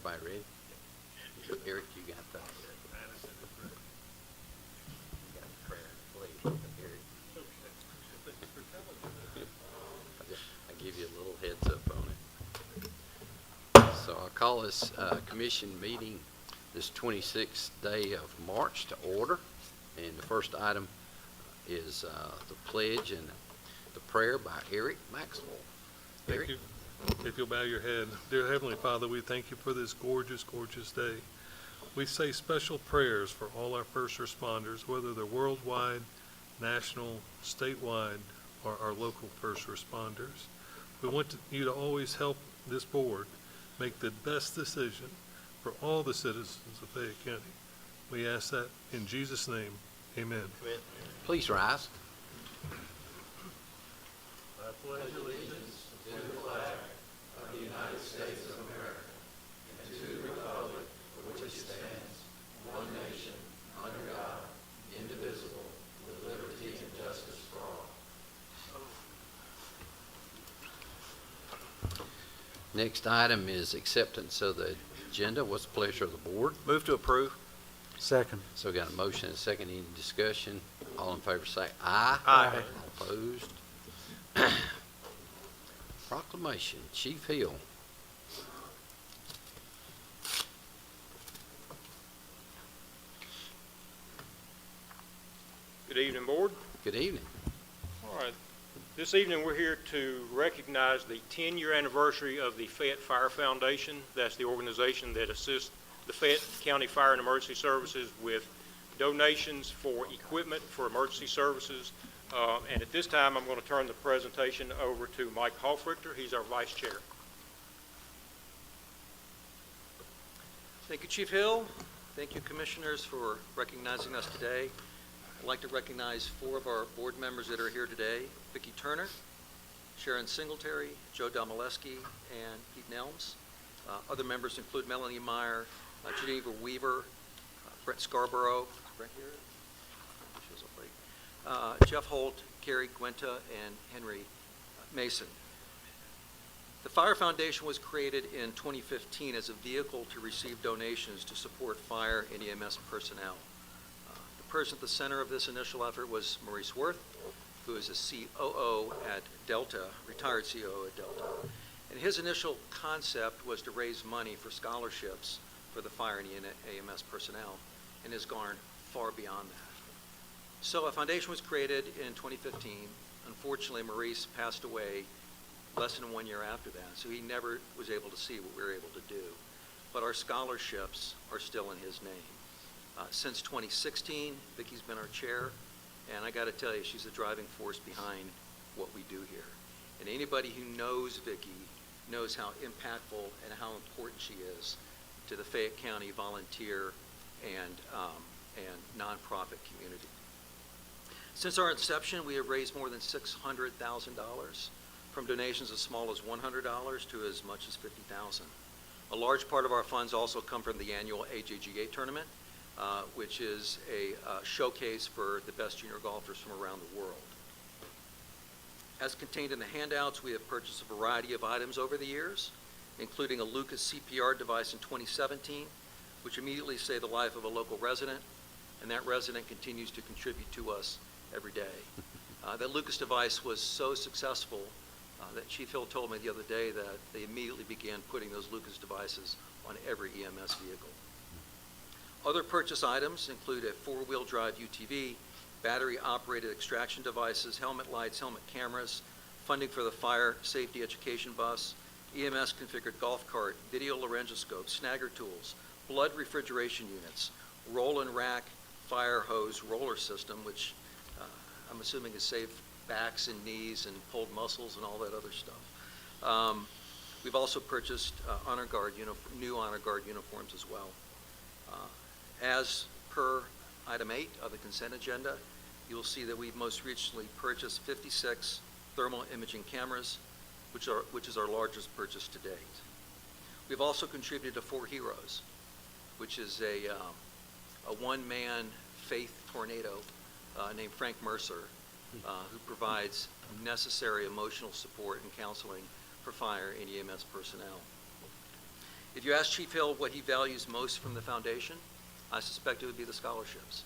Everybody ready? Eric, you got the prayer, please. Eric. I give you a little heads up on it. So I'll call this commission meeting this 26th day of March to order. And the first item is the pledge and the prayer by Eric Maxwell. Thank Eric? you. If you'll bow your head. Dear Heavenly Father, we thank you for this gorgeous, gorgeous day. We say special prayers for all our first responders, whether they're worldwide, national, statewide, or our local first responders. We want you to always help this board make the best decision for all the citizens of Fayette County. We ask that in Jesus' name, amen. Please rise. I pledge allegiance to the flag of the United States of America and to the republic for which it stands, one nation, under God, indivisible, with liberty and justice for all. Next item is acceptance of the agenda. What's the pleasure of the board? Move to approve. Second. So got a motion and a second. Any discussion? All in favor say aye. Aye. All opposed? Proclamation, Chief Hill. Good evening, Board. Good evening. All right. This evening, we're here to recognize the 10-year anniversary of the Fayette Fire Foundation. That's the organization that assists the Fayette County Fire and Emergency Services with donations for equipment for emergency services. And at this time, I'm going to turn the presentation over to Mike Hofrichter. He's our Vice Chair. Thank you, Chief Hill. Thank you, Commissioners, for recognizing us today. I'd like to recognize 4 of our board members that are here today: Vicki Turner, Sharon Singletary, Joe Domaleski, and Pete Nelms. Other members include Melanie Meyer, Geneva Weaver, Brett Scarborough, Brett here? Shows up late. Jeff Holt, Carrie Guenta, and Henry Mason. The Fire Foundation was created in 2015 as a vehicle to receive donations to support fire and EMS personnel. The person at the center of this initial effort was Maurice Worth, who is a COO at Delta, retired COO at Delta. And his initial concept was to raise money for scholarships for the fire and EMS personnel, and has gone far beyond that. So a foundation was created in 2015. Unfortunately, Maurice passed away less than 1 year after that, so he never was able to see what we were able to do. But our scholarships are still in his name. Since 2016, Vicki's been our chair, and I got to tell you, she's the driving force behind what we do here. And anybody who knows Vicki knows how impactful and how important she is to the Fayette County volunteer and nonprofit community. Since our inception, we have raised more than $600,000, from donations as small as $100 to as much as $50,000. A large part of our funds also come from the annual AJGA tournament, which is a showcase for the best junior golfers from around the world. As contained in the handouts, we have purchased a variety of items over the years, including a Lucas CPR device in 2017, which immediately saved the life of a local resident, and that resident continues to contribute to us every day. That Lucas device was so successful that Chief Hill told me the other day that they immediately began putting those Lucas devices on every EMS vehicle. Other purchase items include a 4-wheel drive UTV, battery-operated extraction devices, helmet lights, helmet cameras, funding for the fire safety education bus, EMS configured golf cart, video laryngoscope, snagger tools, blood refrigeration units, roll and rack fire hose roller system, which I'm assuming has saved backs and knees and pulled muscles and all that other stuff. We've also purchased new Honor Guard uniforms as well. As per item 8 of the consent agenda, you'll see that we've most recently purchased 56 thermal imaging cameras, which is our largest purchase to date. We've also contributed to 4 Heroes, which is a one-man faith tornado named Frank Mercer, who provides necessary emotional support and counseling for fire and EMS personnel. If you ask Chief Hill what he values most from the foundation, I suspect it would be the scholarships,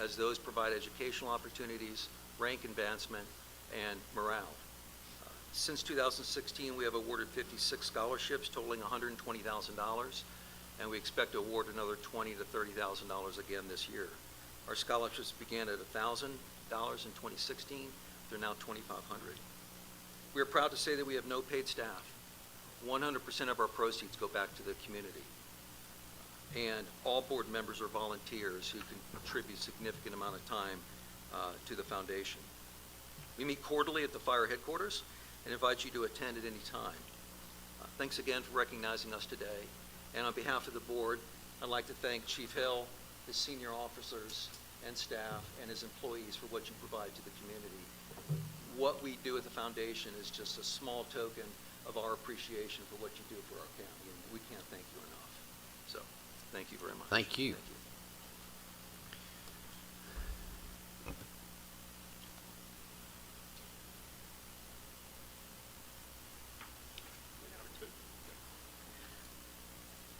as those provide educational opportunities, rank advancement, and morale. Since 2016, we have awarded 56 scholarships totaling $120,000, and we expect to award another $20,000 to $30,000 again this year. Our scholarships began at $1,000 in 2016. They're now $2,500. We are proud to say that we have no paid staff. 100% of our proceeds go back to the community. And all board members are volunteers who can contribute a significant amount of time to the foundation. We meet quarterly at the fire headquarters and invite you to attend at any time. Thanks again for recognizing us today. And on behalf of the board, I'd like to thank Chief Hill, his senior officers and staff, and his employees for what you provide to the community. What we do at the foundation is just a small token of our appreciation for what you do for our county, and we can't thank you enough. So, thank you very much. Thank you.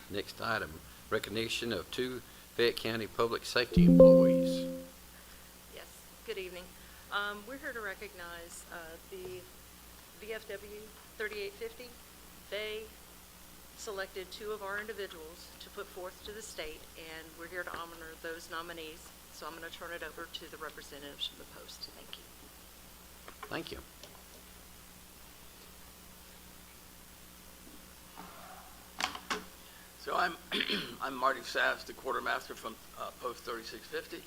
Next item, recognition of 2 Fayette County Public Safety employees. Yes, good evening. We're here to recognize the VFW 3850. They selected 2 of our individuals to put forth to the state, and we're here to honor those nominees. So I'm going to turn it over to the representatives from the post. Thank you. Thank you. So I'm Marty Sass, the quartermaster from Post 3650.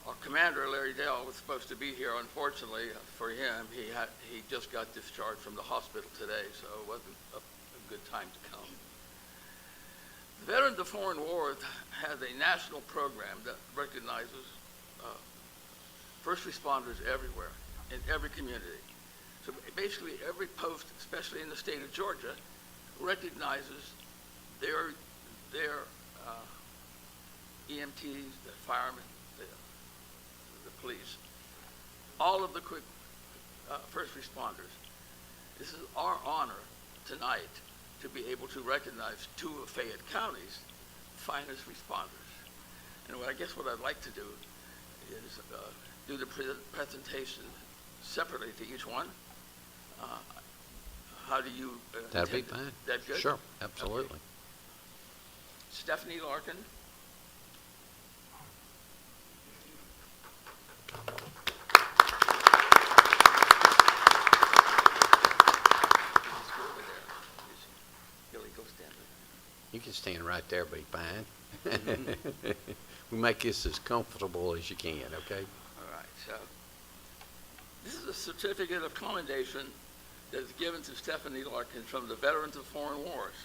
Our commander, Larry Dale, was supposed to be here. Unfortunately for him, he just got discharged from the hospital today, so it wasn't a good time to come. The Veterans of Foreign Wars has a national program that recognizes first responders everywhere, in every community. So basically every post, especially in the state of Georgia, recognizes their EMTs, the firemen, the police, all of the quick first responders. This is our honor tonight to be able to recognize 2 of Fayette County's finest responders. And I guess what I'd like to do is do the presentation separately to each one. How do you That'd be intend to- fine. That good? Sure, absolutely. Okay. Stephanie Larkin. Let's go over there. Billy, go stand there. You can stand right there, be fine. We make this as comfortable as you can, okay? All right, so this is a certificate of commendation that is given to Stephanie Larkin from the Veterans of Foreign Wars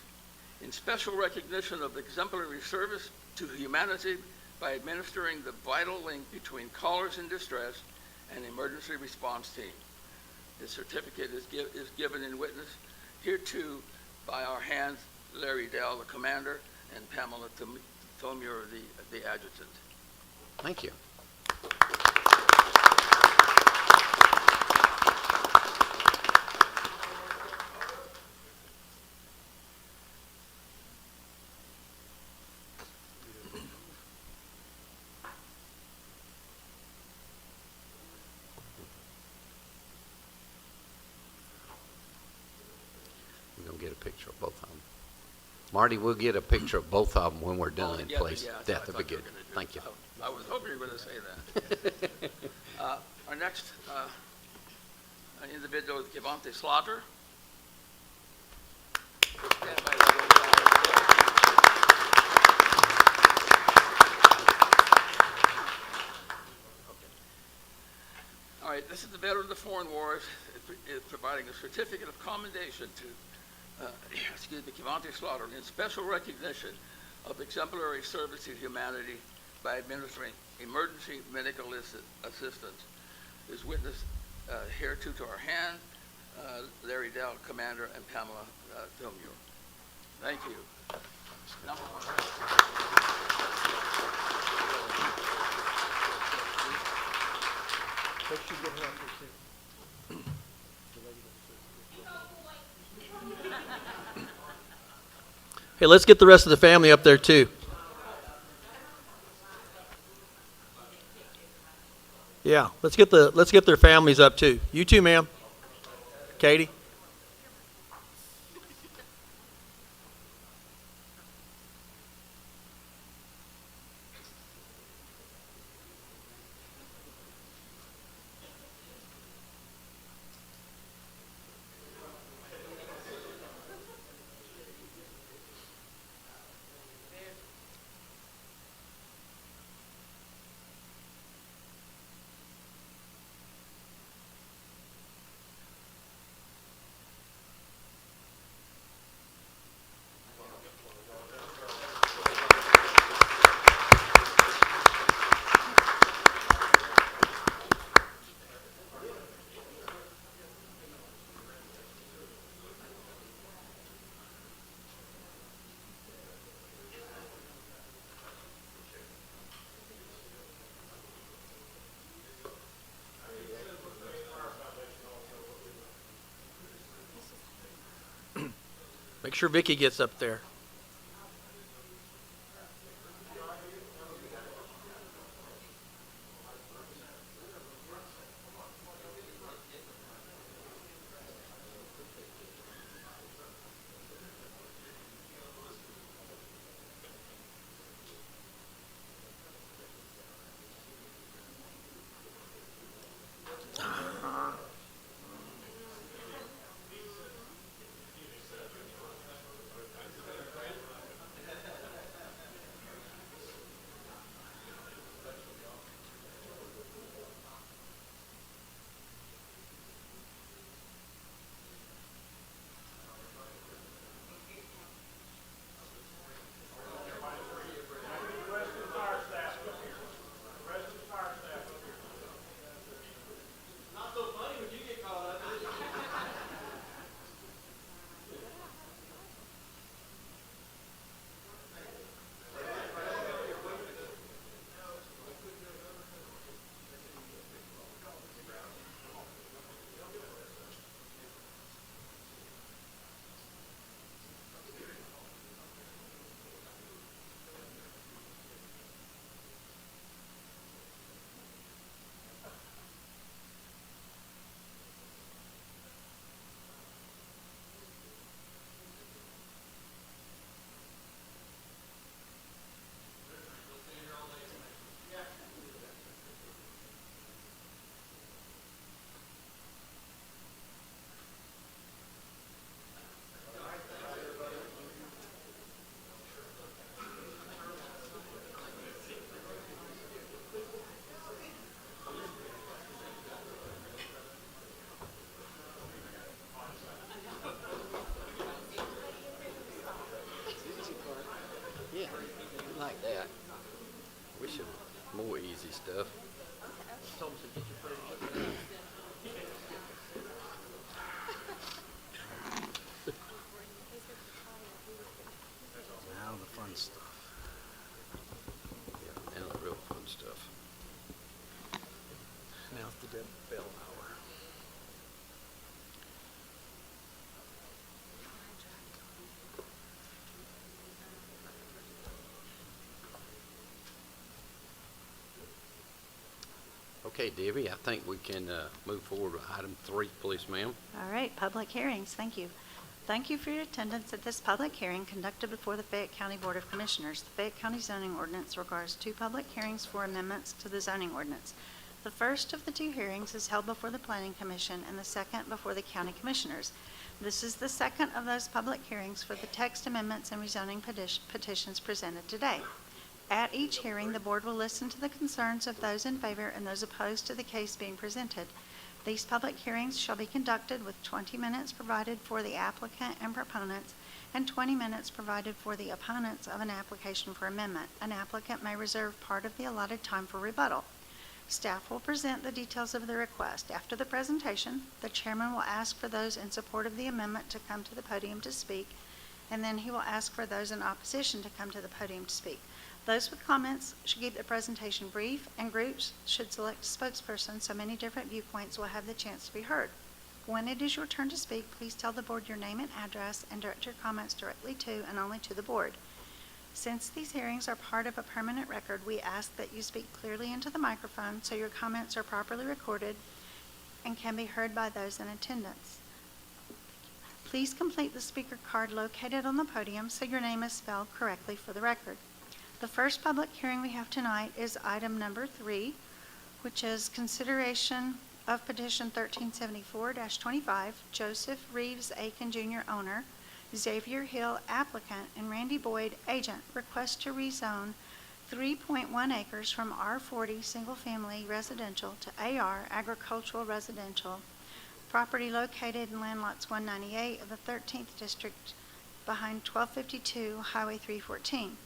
in special recognition of exemplary service to humanity by administering the vital link between callers in distress and emergency response team. This certificate is given in witness hereto by our hands, Larry Dell, the commander, and Pamela Thomure, the adjutant. Thank you. We're going to get a picture of both of them. Marty, we'll get a picture of both of them when we're done, Together, please. yeah, I That'd thought be you were good. gonna do Thank you. it. I was hoping you were going to say that. Our next individual is Givante Slaughter. We'll stand by that little guy. Okay. All right, this is the Veteran of the Foreign Wars. Is providing a certificate of commendation to Givante Slaughter in special recognition of exemplary service to humanity by administering emergency medical assistance. Is witnessed hereto to our hand, Larry Dell, Commander, and Pamela Thomure. Thank you. Number one. Hey, let's get the rest of the family up there too. Yeah, let's get their families up too. You too, ma'am. Katie. Make sure Vicky gets up there. Yeah, like that. We should more easy stuff. Now the fun stuff. Yeah, and the real fun stuff. Now it's the dead bell hour. Okay, Debbie, I think we can move forward with item 3, please, ma'am. All right, public hearings, thank you. Thank you for your attendance at this public hearing conducted before the Fayette County Board of Commissioners. The Fayette County zoning ordinance requires 2 public hearings for amendments to the zoning ordinance. The first of the 2 hearings is held before the Planning Commission and the second before the County Commissioners. This is the second of those public hearings for the text amendments and rezoning petitions presented today. At each hearing, the board will listen to the concerns of those in favor and those opposed to the case being presented. These public hearings shall be conducted with 20 minutes provided for the applicant and proponents and 20 minutes provided for the opponents of an application for amendment. An applicant may reserve part of the allotted time for rebuttal. Staff will present the details of the request. After the presentation, the chairman will ask for those in support of the amendment to come to the podium to speak, and then he will ask for those in opposition to come to the podium to speak. Those with comments should keep their presentation brief, and groups should select a spokesperson so many different viewpoints will have the chance to be heard. When it is your turn to speak, please tell the board your name and address and direct your comments directly to and only to the board. Since these hearings are part of a permanent record, we ask that you speak clearly into the microphone so your comments are properly recorded and can be heard by those in attendance. Please complete the speaker card located on the podium so your name is spelled correctly for the record. The first public hearing we have tonight is item number 3, which is consideration of petition 1374-25, Joseph Reeves Aiken Jr. owner, Xavier Hill applicant, and Randy Boyd agent request to rezone 3.1 acres from R40 single-family residential to AR agricultural residential, property located in land lots 198 of the 13th District behind 1252 Highway 314.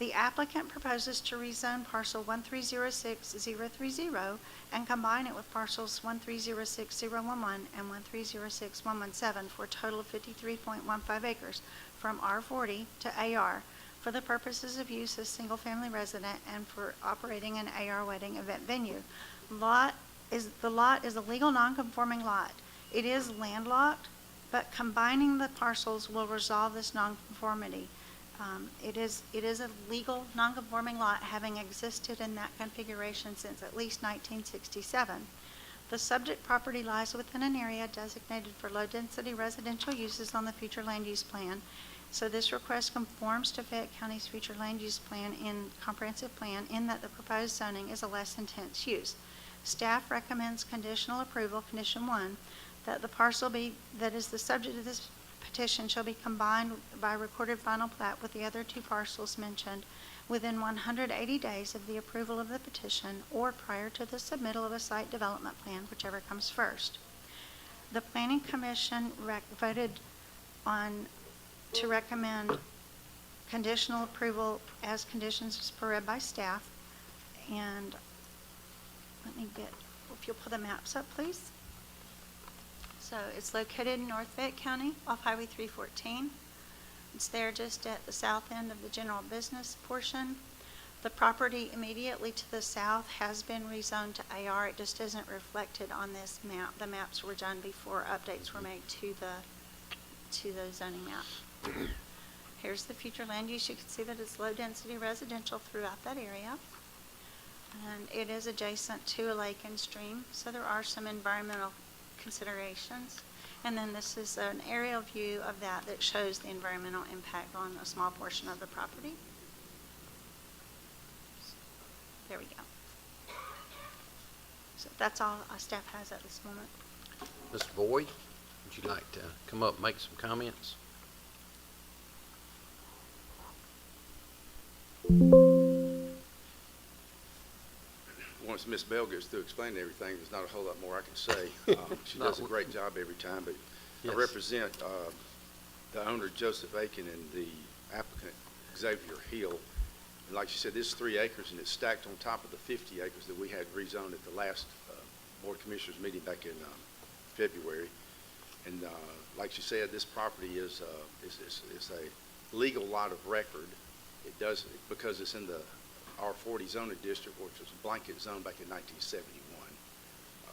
The applicant proposes to rezone parcel 1306030 and combine it with parcels 1306011 and 1306117 for a total of 53.15 acres from R40 to AR for the purposes of use as single-family resident and for operating an AR wedding event venue. The lot is a legal non-conforming lot. It is landlocked, but combining the parcels will resolve this non-conformity. It is a legal non-conforming lot, having existed in that configuration since at least 1967. The subject property lies within an area designated for low-density residential uses on the future land use plan, so this request conforms to Fayette County's future land use plan in comprehensive plan in that the proposed zoning is a less intense use. Staff recommends conditional approval, condition 1, that the parcel that is the subject of this petition shall be combined by recorded final plat with the other 2 parcels mentioned within 180 days of the approval of the petition or prior to the submittal of a site development plan, whichever comes first. The Planning Commission voted to recommend conditional approval as conditions per read by staff. And let me get, if you'll pull the maps up, please. So it's located in North Fayette County off Highway 314. It's there just at the south end of the general business portion. The property immediately to the south has been rezoned to AR. It just isn't reflected on this map. The maps were done before updates were made to the zoning map. Here's the future land use. You can see that it's low density residential throughout that area. And it is adjacent to a lake and stream, so there are some environmental considerations. And then this is an aerial view of that shows the environmental impact on a small portion of the property. There we go. So that's all our staff has at this moment. Mr. Boyd, would you like to come up and make some comments? Once Ms. Bell gets through explaining everything, there's not a whole lot more I can say. She does a great job every time, but Yes. I represent the owner, Joseph Aiken, and the applicant, Xavier Hill. And like she said, this is 3 acres, and it's stacked on top of the 50 acres that we had rezoned at the last Board of Commissioners meeting back in February. And like she said, this property is a legal lot of record. It does, because it's in the R40 zoning district, which was a blanket zone back in 1971,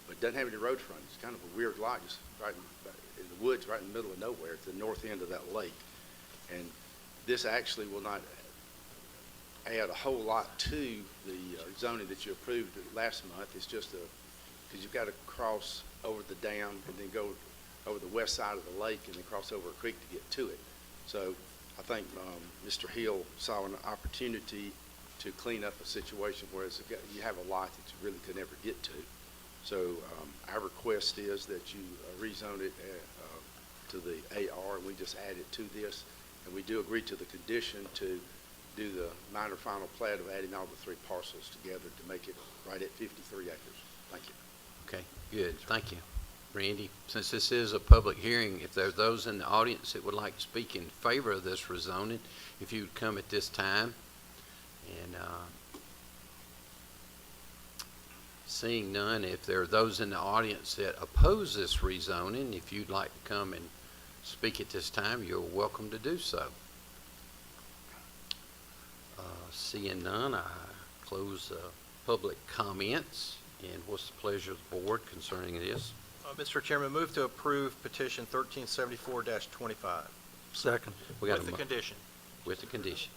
but doesn't have any road frontage. It's kind of a weird lot, just right in the woods, right in the middle of nowhere, at the north end of that lake. And this actually will not add a whole lot to the zoning that you approved last month. It's just because you've got to cross over the dam and then go over the west side of the lake and then cross over a creek to get to it. So I think Mr. Hill saw an opportunity to clean up a situation where you have a lot that you really could never get to. So our request is that you rezone it to the AR, and we just add it to this. And we do agree to the condition to do the minor final plat of adding all the 3 parcels together to make it right at 53 acres. Thank you. Okay, good. Thank you. Randy, since this is a public hearing, if there's those in the audience that would like to speak in favor of this rezoning, if you would come at this time. And seeing none, if there are those in the audience that oppose this rezoning, if you'd like to come and speak at this time, you're welcome to do so. Seeing none, I close public comments. And what's the pleasure of the board concerning this? Mr. Chairman, move to approve petition 1374-25. Second. We got With the condition. with the condition.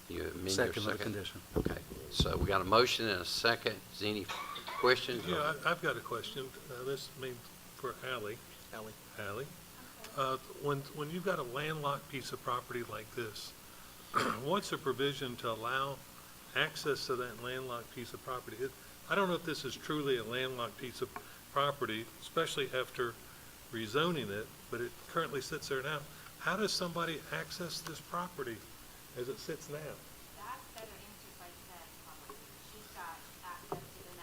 You amend your Second with second? the condition. Okay, so we got a motion and a second. Is there any questions? Yeah, I've got a question. This may for Ally. Ally? When you've got a landlocked piece of property like this, what's the provision to allow access to that landlocked piece of property? I don't know if this is truly a landlocked piece of property, especially after rezoning it, but it currently sits there now. How does somebody access this property as it sits now? That's better answered by Deb, probably. She's got access to the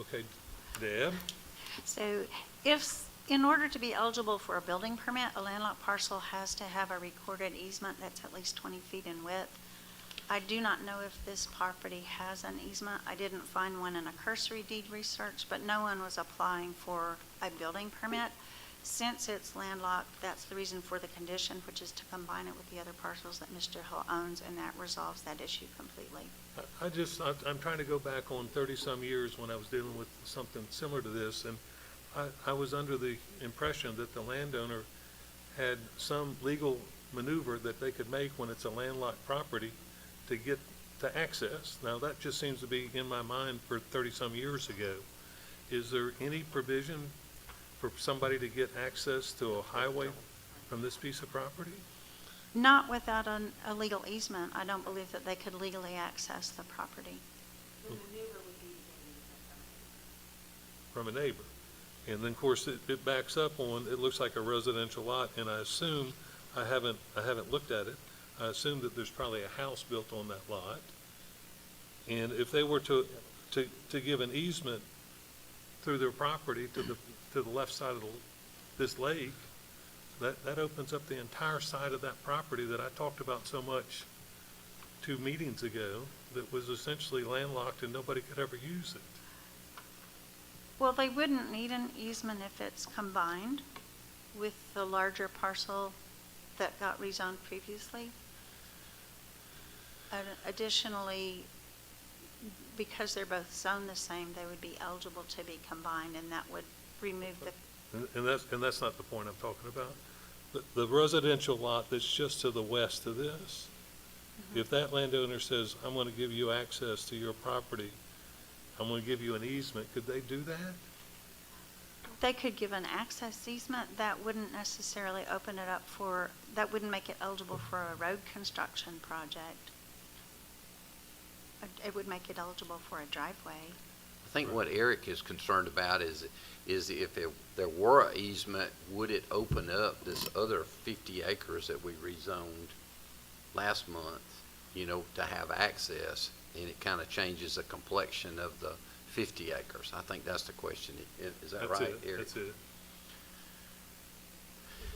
mapping. Okay, Deb? So in order to be eligible for a building permit, a landlocked parcel has to have a recorded easement that's at least 20 feet in width. I do not know if this property has an easement. I didn't find one in a cursory deed research, but no one was applying for a building permit. Since it's landlocked, that's the reason for the condition, which is to combine it with the other parcels that Mr. Hill owns, and that resolves that issue completely. I'm trying to go back on 30-some years when I was dealing with something similar to this, and I was under the impression that the landowner had some legal maneuver that they could make when it's a landlocked property to get to access. Now, that just seems to be in my mind for 30-some years ago. Is there any provision for somebody to get access to a highway from this piece of property? Not without a legal easement. I don't believe that they could legally access the property. The maneuver would be From a neighbor? And then, of course, it backs up on, it looks like a residential lot, and I assume, I haven't looked at it, I assume that there's probably a house built on that lot. And if they were to give an easement through their property to the left side of this lake, that opens up the entire side of that property that I talked about so much 2 meetings ago, that was essentially landlocked and nobody could ever use it. Well, they wouldn't need an easement if it's combined with the larger parcel that got rezoned previously. Additionally, because they're both zoned the same, they would be eligible to be combined, and that would remove the, And that's not the point I'm talking about. The residential lot that's just to the west of this, if that landowner says, I'm going to give you access to your property, I'm going to give you an easement, could they do that? they could give an access easement. That wouldn't necessarily open it up for, that wouldn't make it eligible for a road construction project. It would make it eligible for a driveway. I think what Eric is concerned about is if there were an easement, would it open up this other 50 acres that we rezoned last month, to have access, and it kind of changes the complexion of the 50 acres. I think that's the question. Is that right, Eric? That's it. Is it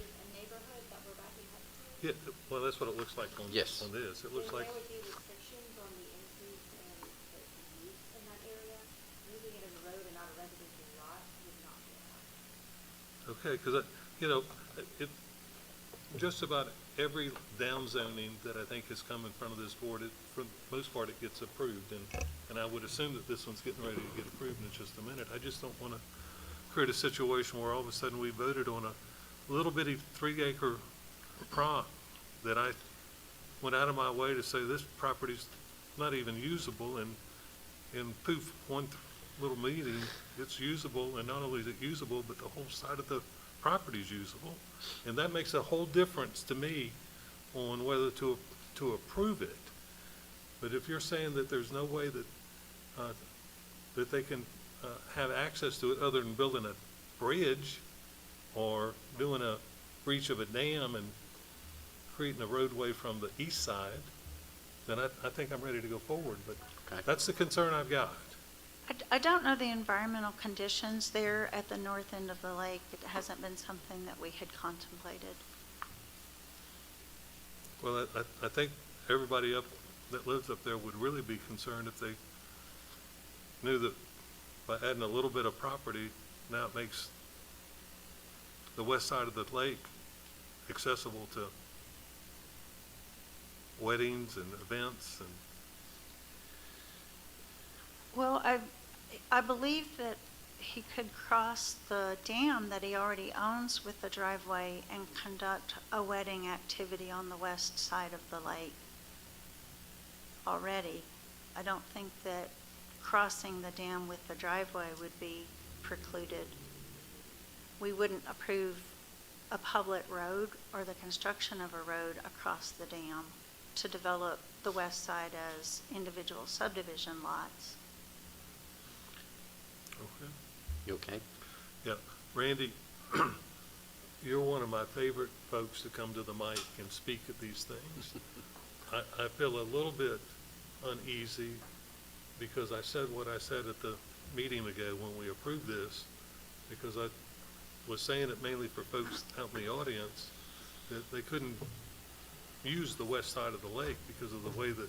a neighborhood that we're backing up to? Yeah, well, that's what it looks like on Yes. on this. It looks Then like, there would be restrictions on the increase in the use in that area. Moving it in the road and not a residential lot would not be allowed. okay, because, it, just about every downzoning that I think has come in front of this board, for the most part, it gets approved, and I would assume that this one's getting ready to get approved in just a minute. I just don't want to create a situation where all of a sudden we voted on a little bitty 3-acre prop that I went out of my way to say this property's not even usable, and poof, one little meeting, it's usable, and not only is it usable, but the whole side of the property's usable. And that makes a whole difference to me on whether to approve it. But if you're saying that there's no way that they can have access to it other than building a bridge or doing a breach of a dam and creating a roadway from the east side, then I think I'm ready to go forward. But Okay. that's the concern I've got. I don't know the environmental conditions there at the north end of the lake. It hasn't been something that we had contemplated. Well, I think everybody that lives up there would really be concerned if they knew that by adding a little bit of property, now it makes the west side of the lake accessible to weddings and events and. Well, I believe that he could cross the dam that he already owns with the driveway and conduct a wedding activity on the west side of the lake already. I don't think that crossing the dam with the driveway would be precluded. We wouldn't approve a public road or the construction of a road across the dam to develop the west side as individual subdivision lots. Okay. You okay? Yeah, Randy, you're one of my favorite folks to come to the mic and speak at these things. I feel a little bit uneasy because I said what I said at the meeting ago when we approved this, because I was saying it mainly for folks out in the audience, that they couldn't use the west side of the lake because of the way that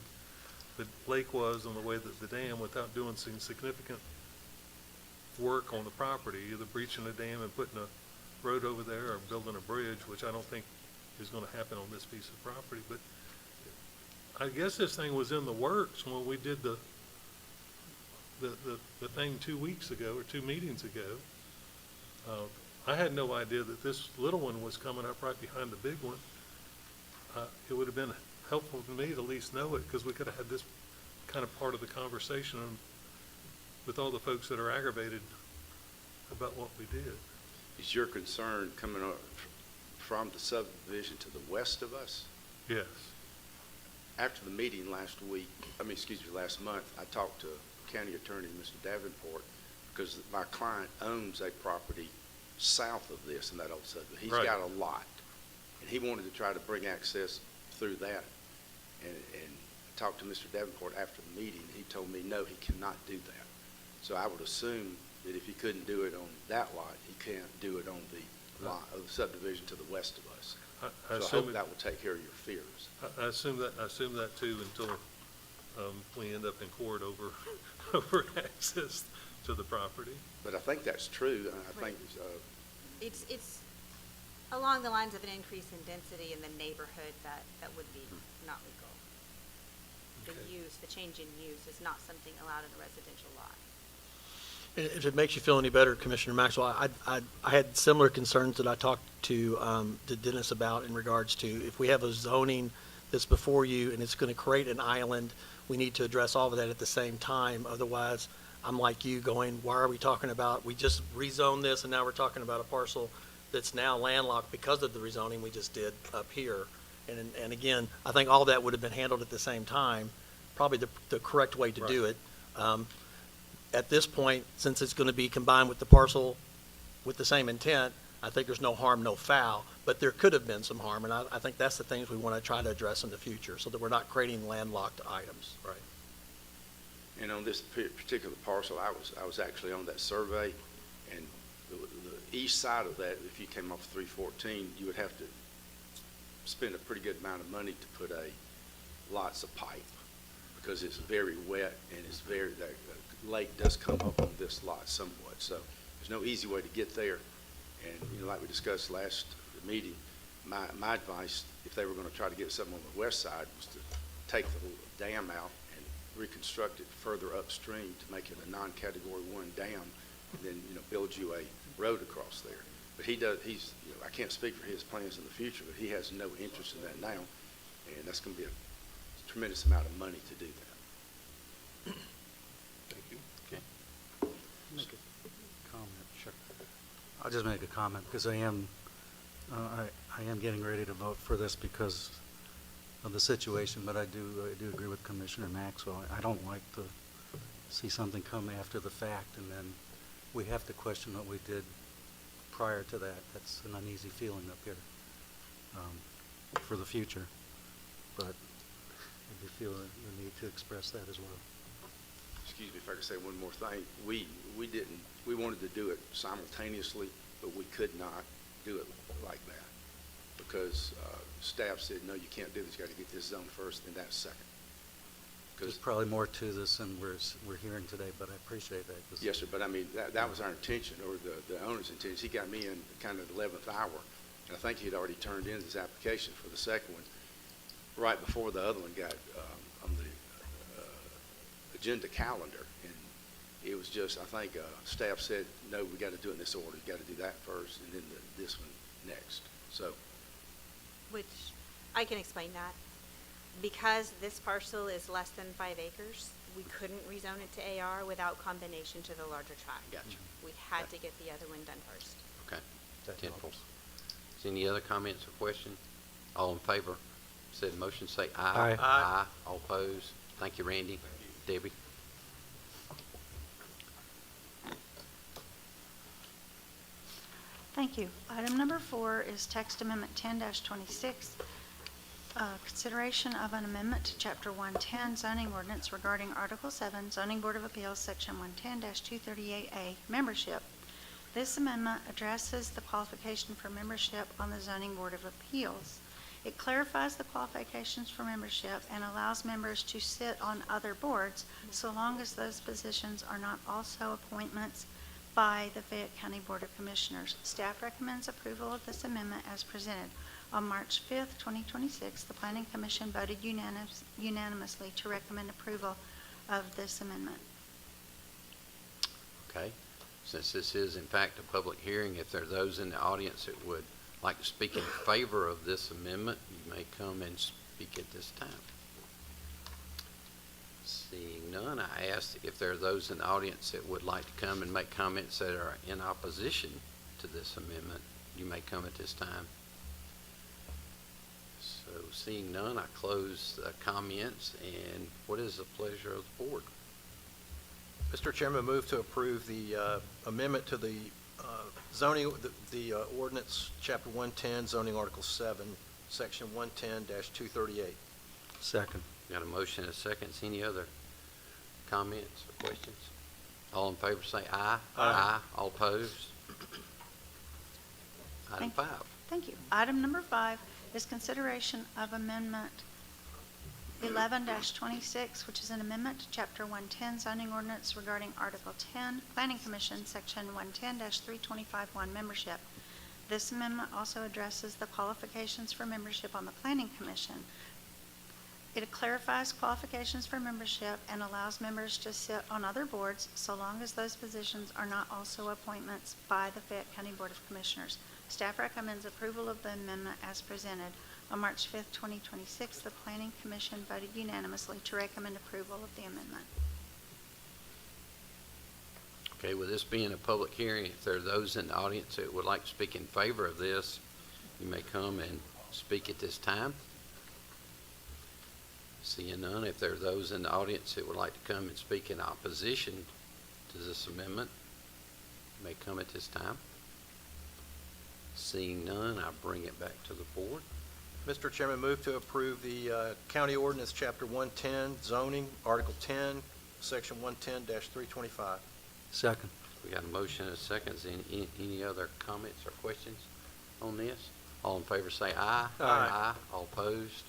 the lake was and the way that the dam, without doing some significant work on the property, either breaching a dam and putting a road over there or building a bridge, which I don't think is going to happen on this piece of property. But I guess this thing was in the works when we did the thing 2 weeks ago or 2 meetings ago. I had no idea that this little one was coming up right behind the big one. It would have been helpful to me to at least know it, because we could have had this kind of part of the conversation with all the folks that are aggravated about what we did. Is your concern coming up from the subdivision to the west of us? Yes. After the meeting last month, I talked to County Attorney Mr. Davenport, because my client owns a property south of this in that old subdivision. He's Right. got a lot, and he wanted to try to bring access through that. And I talked to Mr. Davenport after the meeting. He told me, no, he cannot do that. So I would assume that if he couldn't do it on that lot, he can't do it on the lot of the subdivision to the west of us. I So I assume hope that will take care of your fears. I assume that too, until we end up in court over over access to the property. But I think that's true. I think, It's along the lines of an increase in density in the neighborhood that would be not legal. The Okay. use, the change in use is not something allowed in a residential lot. If it makes you feel any better, Commissioner Maxwell, I had similar concerns that I talked to Dennis about in regards to if we have a zoning that's before you and it's going to create an island, we need to address all of that at the same time. Otherwise, I'm like you going, why are we talking about, we just rezoned this and now we're talking about a parcel that's now landlocked because of the rezoning we just did up here. And again, I think all that would have been handled at the same time, probably the correct way to do it. At this point, since it's going to be combined with the parcel with the same intent, I think there's no harm, no foul, but there could have been some harm, and I think that's the things we want to try to address in the future, so that we're not creating landlocked items. Right. and on this particular parcel, I was actually on that survey, and the east side of that, if you came off 314, you would have to spend a pretty good amount of money to put lots of pipe, because it's very wet and it's that lake does come up on this lot somewhat. So there's no easy way to get there. And like we discussed last meeting, my advice, if they were going to try to get something on the west side, was to take the dam out and reconstruct it further upstream to make it a non-category 1 dam, and then build you a road across there. But he's I can't speak for his plans in the future, but he has no interest in that now, and that's going to be a tremendous amount of money to do that. Thank you. Okay. Make a comment, sure. I'll just make a comment, because I am getting ready to vote for this because of the situation, but I do agree with Commissioner Maxwell. I don't like to see something come after the fact, and then we have to question what we did prior to that. That's an uneasy feeling up here for the future, but I do feel the need to express that as well. Excuse me if I could say one more thing. We wanted to do it simultaneously, but we could not do it like that, because staff said, no, you can't do this, you got to get this zone first, and that's second. There's probably more to this than we're hearing today, but I appreciate that. Yes, sir, but I mean, that was our intention, or the owner's intention. He got me in kind of the 11th hour, and I think he had already turned in his application for the second one right before the other one got on the agenda calendar. And It was just, I think, staff said, no, we got to do it in this order. You got to do that first and then this one next. So, Which, I can explain that. Because this parcel is less than 5 acres, we couldn't rezone it to AR without combination to the larger tract. Gotcha. We had to get the other one done first. Okay. That Tenfold. helps. Is any other comments or questions? All in favor, said motion, say aye. Aye. Aye. All opposed? Thank you, Randy. Debbie? Thank you. Item number 4 is text amendment 10-26. Consideration of an amendment to Chapter 110 zoning ordinance regarding Article 7 Zoning Board of Appeals, Section 110-238A, membership. This amendment addresses the qualification for membership on the Zoning Board of Appeals. It clarifies the qualifications for membership and allows members to sit on other boards so long as those positions are not also appointments by the Fayette County Board of Commissioners. Staff recommends approval of this amendment as presented. On March 5th, 2026, the Planning Commission voted unanimously to recommend approval of this amendment. Okay. Since this is in fact a public hearing, if there are those in the audience that would like to speak in favor of this amendment, you may come and speak at this time. Seeing none, I ask if there are those in the audience that would like to come and make comments that are in opposition to this amendment, you may come at this time. So seeing none, I close the comments, and what is the pleasure of the board? Mr. Chairman, move to approve the amendment to the zoning, the ordinance, Chapter 110, zoning Article 7, Section 110-238. Second. Got a motion and a second. Any other comments or questions? All in favor say aye. Aye. All opposed? Item Thank- 5. Thank you. Item number 5 is consideration of amendment 11-26, which is an amendment to Chapter 110 zoning ordinance regarding Article 10, Planning Commission, Section 110-3251, membership. This amendment also addresses the qualifications for membership on the Planning Commission. It clarifies qualifications for membership and allows members to sit on other boards so long as those positions are not also appointments by the Fayette County Board of Commissioners. Staff recommends approval of the amendment as presented. On March 5th, 2026, the Planning Commission voted unanimously to recommend approval of the amendment. Okay, with this being a public hearing, if there are those in the audience that would like to speak in favor of this, you may come and speak at this time. Seeing none, if there are those in the audience that would like to come and speak in opposition to this amendment, you may come at this time. Seeing none, I bring it back to the board. Mr. Chairman, move to approve the county ordinance, Chapter 110, zoning, Article 10, Section 110-325. Second. We got a motion and a second. Is any other comments or questions on this? All in favor say aye. Aye. All opposed?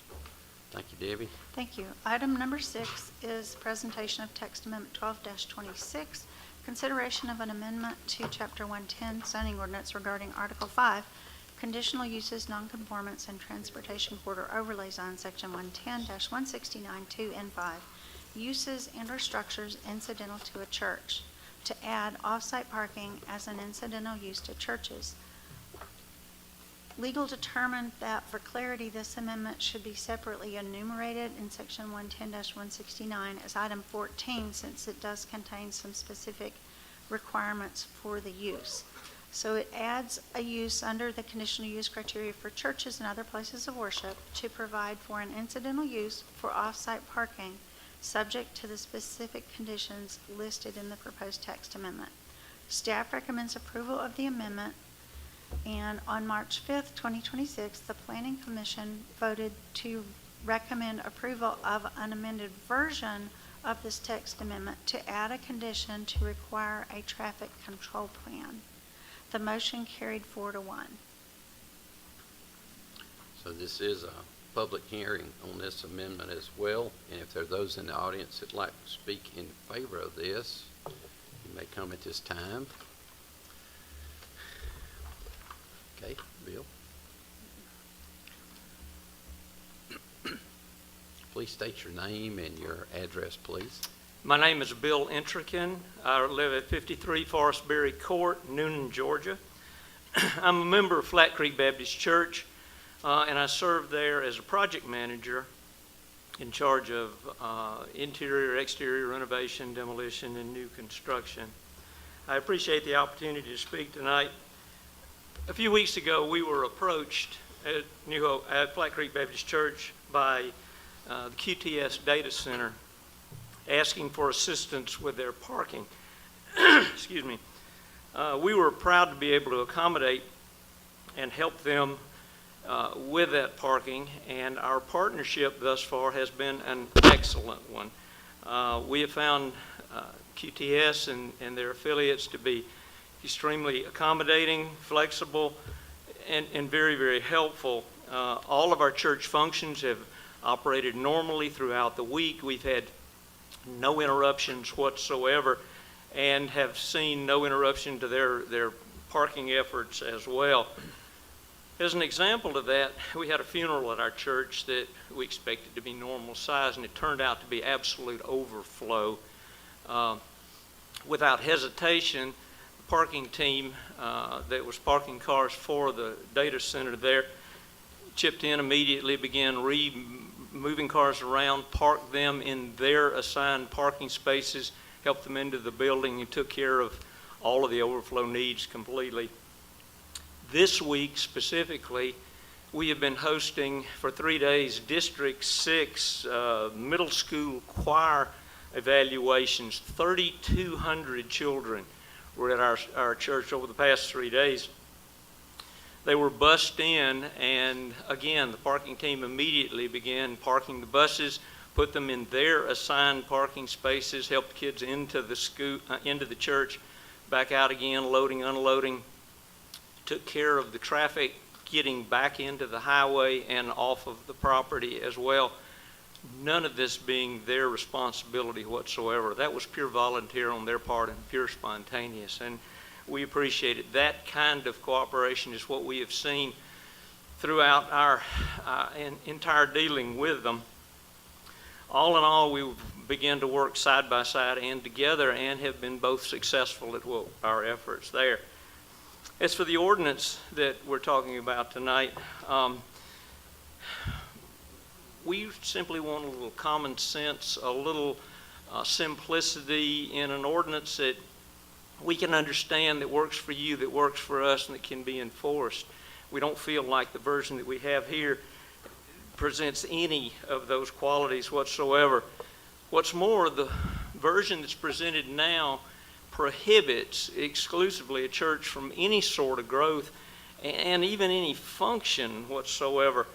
Thank you, Debbie. Thank you. Item number 6 is presentation of text amendment 12-26, consideration of an amendment to Chapter 110 zoning ordinance regarding Article 5, conditional uses, nonconformance, and transportation corridor overlay zone, Section 110-169-2 and 5, uses and/or structures incidental to a church, to add off-site parking as an incidental use to churches. Legal determined that for clarity, this amendment should be separately enumerated in Section 110-169 as item 14, since it does contain some specific requirements for the use. So it adds a use under the conditional use criteria for churches and other places of worship to provide for an incidental use for off-site parking, subject to the specific conditions listed in the proposed text amendment. Staff recommends approval of the amendment, and on March 5th, 2026, the Planning Commission voted to recommend approval of an amended version of this text amendment to add a condition to require a traffic control plan. The motion carried 4-1. So this is a public hearing on this amendment as well, and if there are those in the audience that like to speak in favor of this, you may come at this time. Okay, Bill? Please state your name and your address, please. My name is Bill Intrican. I live at 53 Forestberry Court, Noonan, Georgia. I'm a member of Flat Creek Baptist Church, and I serve there as a project manager in charge of interior, exterior renovation, demolition, and new construction. I appreciate the opportunity to speak tonight. A few weeks ago, we were approached at Flat Creek Baptist Church by the QTS Data Center asking for assistance with their parking. Excuse me. We were proud to be able to accommodate and help them with that parking, and our partnership thus far has been an excellent one. We have found QTS and their affiliates to be extremely accommodating, flexible, and very, very helpful. All of our church functions have operated normally throughout the week. We've had no interruptions whatsoever and have seen no interruption to their parking efforts as well. As an example of that, we had a funeral at our church that we expected to be normal size, and it turned out to be absolute overflow. Without hesitation, the parking team that was parking cars for the data center there chipped in immediately, began moving cars around, parked them in their assigned parking spaces, helped them into the building, and took care of all of the overflow needs completely. This week specifically, we have been hosting for 3 days District 6 middle school choir evaluations. 3,200 children were at our church over the past 3 days. They were bussed in, and again, the parking team immediately began parking the buses, put them in their assigned parking spaces, helped kids into the church, back out again, loading, unloading, took care of the traffic getting back into the highway and off of the property as well. None of this being their responsibility whatsoever. That was pure volunteer on their part and pure spontaneous, and we appreciate it. That kind of cooperation is what we have seen throughout our entire dealing with them. All in all, we began to work side by side and together and have been both successful at our efforts there. As for the ordinance that we're talking about tonight, we simply want a little common sense, a little simplicity in an ordinance that we can understand, that works for you, that works for us, and that can be enforced. We don't feel like the version that we have here presents any of those qualities whatsoever. What's more, the version that's presented now prohibits exclusively a church from any sort of growth and even any function whatsoever.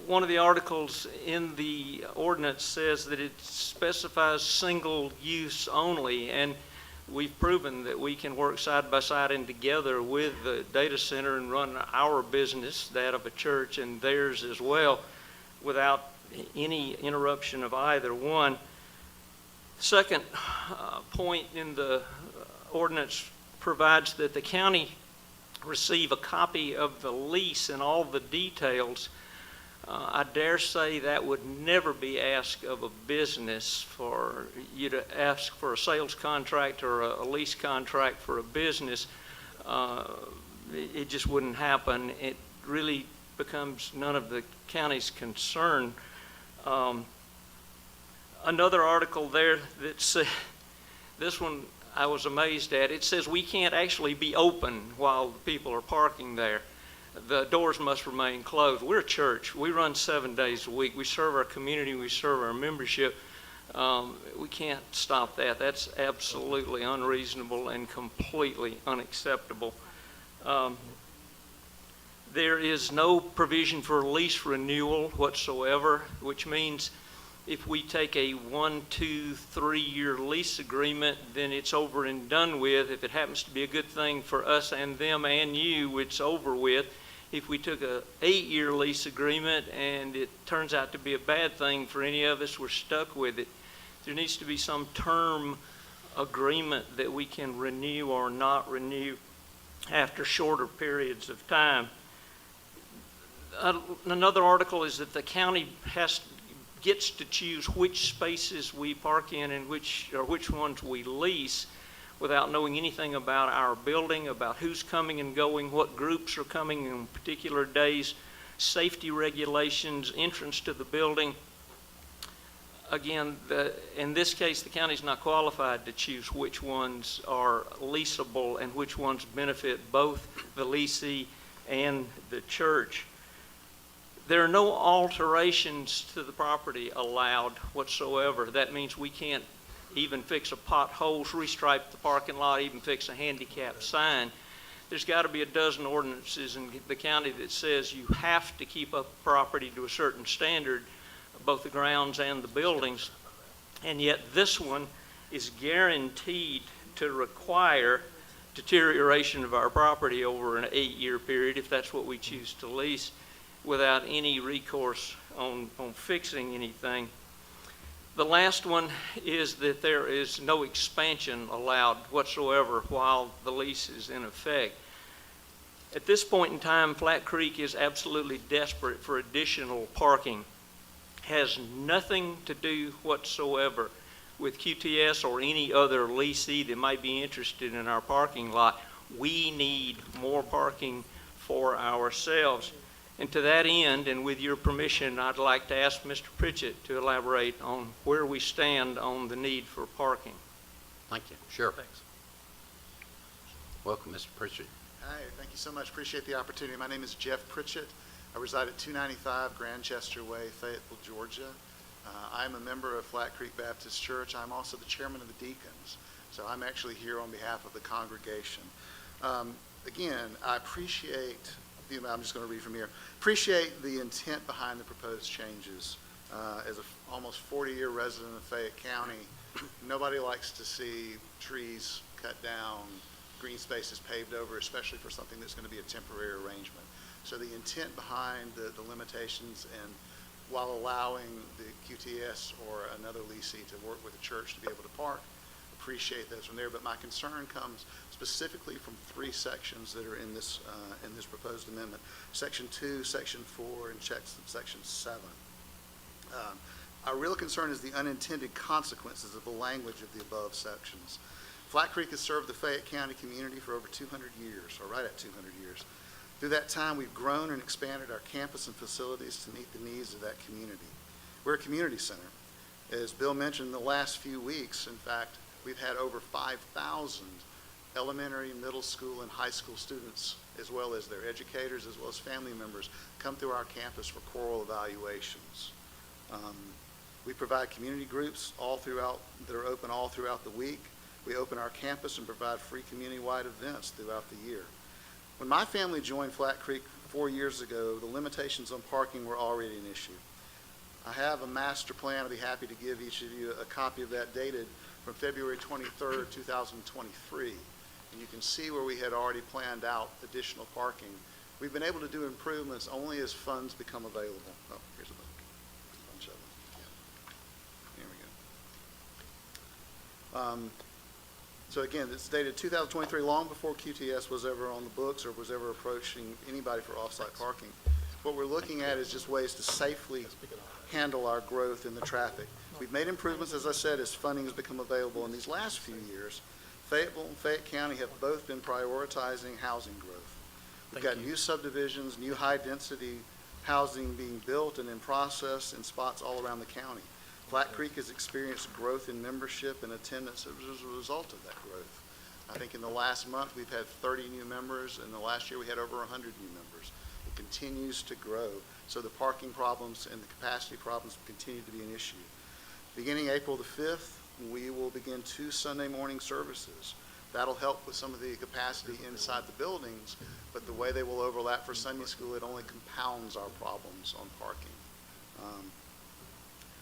One of the articles in the ordinance says that it specifies single use only, and we've proven that we can work side by side and together with the data center and run our business, that of a church, and theirs as well, without any interruption of either one. Second point in the ordinance provides that the county receive a copy of the lease and all the details. I dare say that would never be asked of a business, for you to ask for a sales contract or a lease contract for a business. It just wouldn't happen. It really becomes none of the county's concern. Another article there that said, this one I was amazed at, it says we can't actually be open while the people are parking there. The doors must remain closed. We're a church. We run 7 days a week. We serve our community. We serve our membership. We can't stop that. That's absolutely unreasonable and completely unacceptable. There is no provision for lease renewal whatsoever, which means if we take a 1, 2, 3 year lease agreement, then it's over and done with. If it happens to be a good thing for us and them and you, it's over with. If we took a 8-year lease agreement and it turns out to be a bad thing for any of us, we're stuck with it. There needs to be some term agreement that we can renew or not renew after shorter periods of time. Another article is that the county gets to choose which spaces we park in and which ones we lease without knowing anything about our building, about who's coming and going, what groups are coming on particular days, safety regulations, entrance to the building. Again, in this case, the county's not qualified to choose which ones are leasable and which ones benefit both the leasee and the church. There are no alterations to the property allowed whatsoever. That means we can't even fix a pothole, restripe the parking lot, even fix a handicap sign. There's got to be a dozen ordinances in the county that says you have to keep up property to a certain standard, both the grounds and the buildings, and yet this one is guaranteed to require deterioration of our property over an 8-year period, if that's what we choose to lease, without any recourse on fixing anything. The last one is that there is no expansion allowed whatsoever while the lease is in effect. At this point in time, Flat Creek is absolutely desperate for additional parking. Has nothing to do whatsoever with QTS or any other leasee that might be interested in our parking lot. We need more parking for ourselves. And to that end, and with your permission, I'd like to ask Mr. Pritchett to elaborate on where we stand on the need for parking. Thank you. Sure. Thanks. Welcome, Mr. Pritchett. Hi, thank you so much. Appreciate the opportunity. My name is Jeff Pritchett. I reside at 295 Grandchester Way, Fayetteville, Georgia. I'm a member of Flat Creek Baptist Church. I'm also the chairman of the deacons, so I'm actually here on behalf of the congregation. Again, I appreciate, I'm just going to read from here, appreciate the intent behind the proposed changes. As an almost 40-year resident of Fayette County, nobody likes to see trees cut down, green spaces paved over, especially for something that's going to be a temporary arrangement. So the intent behind the limitations, and while allowing the QTS or another leasee to work with the church to be able to park, appreciate those from there. But my concern comes specifically from 3 sections that are in this proposed amendment: Section 2, Section 4, and Section 7. Our real concern is the unintended consequences of the language of the above sections. Flat Creek has served the Fayette County community for over 200 years, or right at 200 years. Through that time, we've grown and expanded our campus and facilities to meet the needs of that community. We're a community center. As Bill mentioned, in the last few weeks, in fact, we've had over 5,000 elementary, middle school, and high school students, as well as their educators, as well as family members, come through our campus for choral evaluations. We provide community groups that are open all throughout the week. We open our campus and provide free community-wide events throughout the year. When my family joined Flat Creek 4 years ago, the limitations on parking were already an issue. I have a master plan. I'll be happy to give each of you a copy of that, dated from February 23rd, 2023. And you can see where we had already planned out additional parking. We've been able to do improvements only as funds become available. Oh, here's a bunch of them. Yeah. Here we go. So again, it's dated 2023, long before QTS was ever on the books or was ever approaching anybody for off-site parking. What we're looking at is just ways to safely handle our growth in the traffic. We've made improvements, as I said, as funding has become available. In these last few years, Fayetteville and Fayette County have both been prioritizing housing growth. We've got new subdivisions, new high-density housing being built and in process in spots all around the county. Flat Creek has experienced growth in membership and attendance as a result of that growth. I think in the last month we've had 30 new members, and the last year we had over 100 new members. It continues to grow, so the parking problems and the capacity problems continue to be an issue. Beginning April the 5th, we will begin 2 Sunday morning services. That'll help with some of the capacity inside the buildings, but the way they will overlap for Sunday school, it only compounds our problems on parking.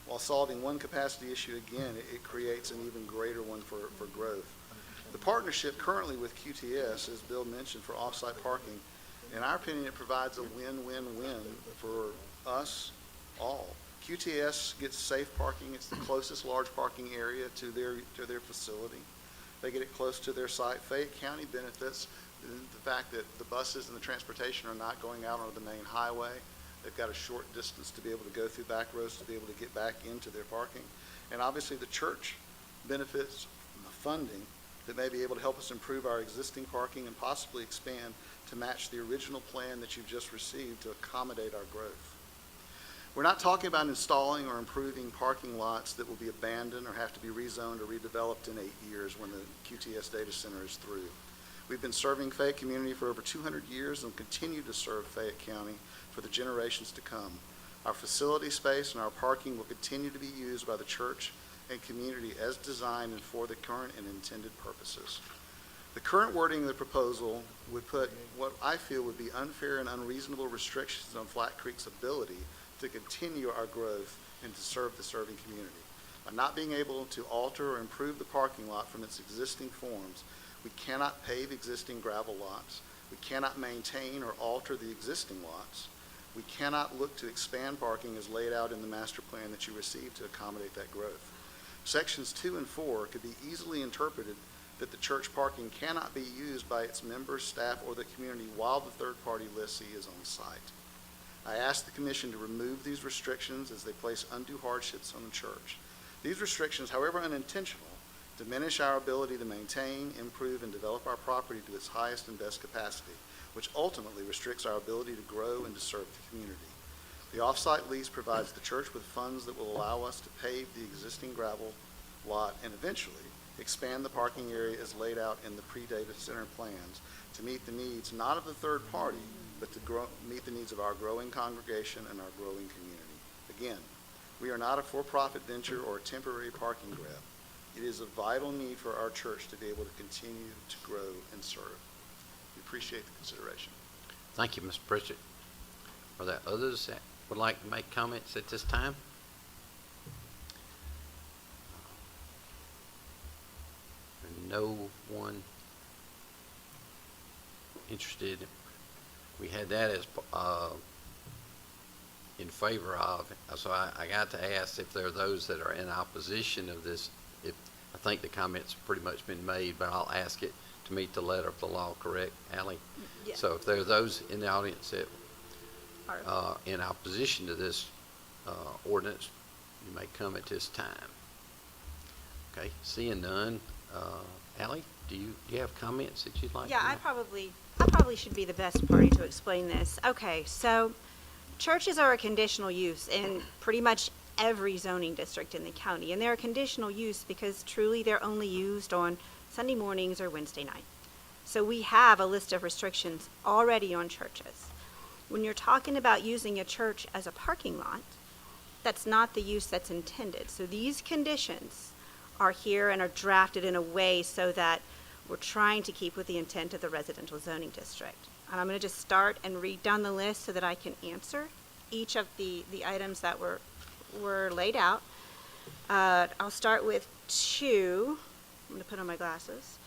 While solving one capacity issue, again, it creates an even greater one for growth. The partnership currently with QTS, as Bill mentioned, for off-site parking, in our opinion, it provides a win-win-win for us all. QTS gets safe parking. It's the closest large parking area to their facility. They get it close to their site. Fayette County benefits the fact that the buses and the transportation are not going out onto the main highway. They've got a short distance to be able to go through back roads to be able to get back into their parking. And obviously, the church benefits from the funding that may be able to help us improve our existing parking and possibly expand to match the original plan that you've just received to accommodate our growth. We're not talking about installing or improving parking lots that will be abandoned or have to be rezoned or redeveloped in 8 years when the QTS data center is through. We've been serving Fayette community for over 200 years and continue to serve Fayette County for the generations to come. Our facility space and our parking will continue to be used by the church and community as designed and for the current and intended purposes. The current wording of the proposal would put what I feel would be unfair and unreasonable restrictions on Flat Creek's ability to continue our growth and to serve the serving community. By not being able to alter or improve the parking lot from its existing forms, we cannot pave existing gravel lots. We cannot maintain or alter the existing lots. We cannot look to expand parking as laid out in the master plan that you received to accommodate that growth. Sections 2 and 4 could be easily interpreted that the church parking cannot be used by its members, staff, or the community while the third-party lessee is on site. I ask the Commission to remove these restrictions as they place undue hardships on the church. These restrictions, however unintentional, diminish our ability to maintain, improve, and develop our property to its highest and best capacity, which ultimately restricts our ability to grow and to serve the community. The off-site lease provides the church with funds that will allow us to pave the existing gravel lot and eventually expand the parking area as laid out in the pre-data center plans to meet the needs not of the third party, but to meet the needs of our growing congregation and our growing community. Again, we are not a for-profit venture or a temporary parking grab. It is a vital need for our church to be able to continue to grow and serve. We appreciate the consideration. Thank you, Mr. Pritchett. Are there others that would like to make comments at this time? No one interested. We had that as in favor of. So I got to ask if there are those that are in opposition of this. If I think the comment's pretty much been made, but I'll ask it to meet the letter of the law, correct, Allie? Yes. So if there are those in the audience that are in opposition to this ordinance, you may come at this time. Okay, seeing none. Allie, do you have comments that you'd like Yeah, to I make? probably should be the best party to explain this. Okay, so churches are a conditional use in pretty much every zoning district in the county, and they're a conditional use because truly they're only used on Sunday mornings or Wednesday night. So we have a list of restrictions already on churches. When you're talking about using a church as a parking lot, that's not the use that's intended. So these conditions are here and are drafted in a way so that we're trying to keep with the intent of the residential zoning district. And I'm going to just start and read down the list so that I can answer each of the items that were laid out. I'll start with 2. I'm going to put on my glasses.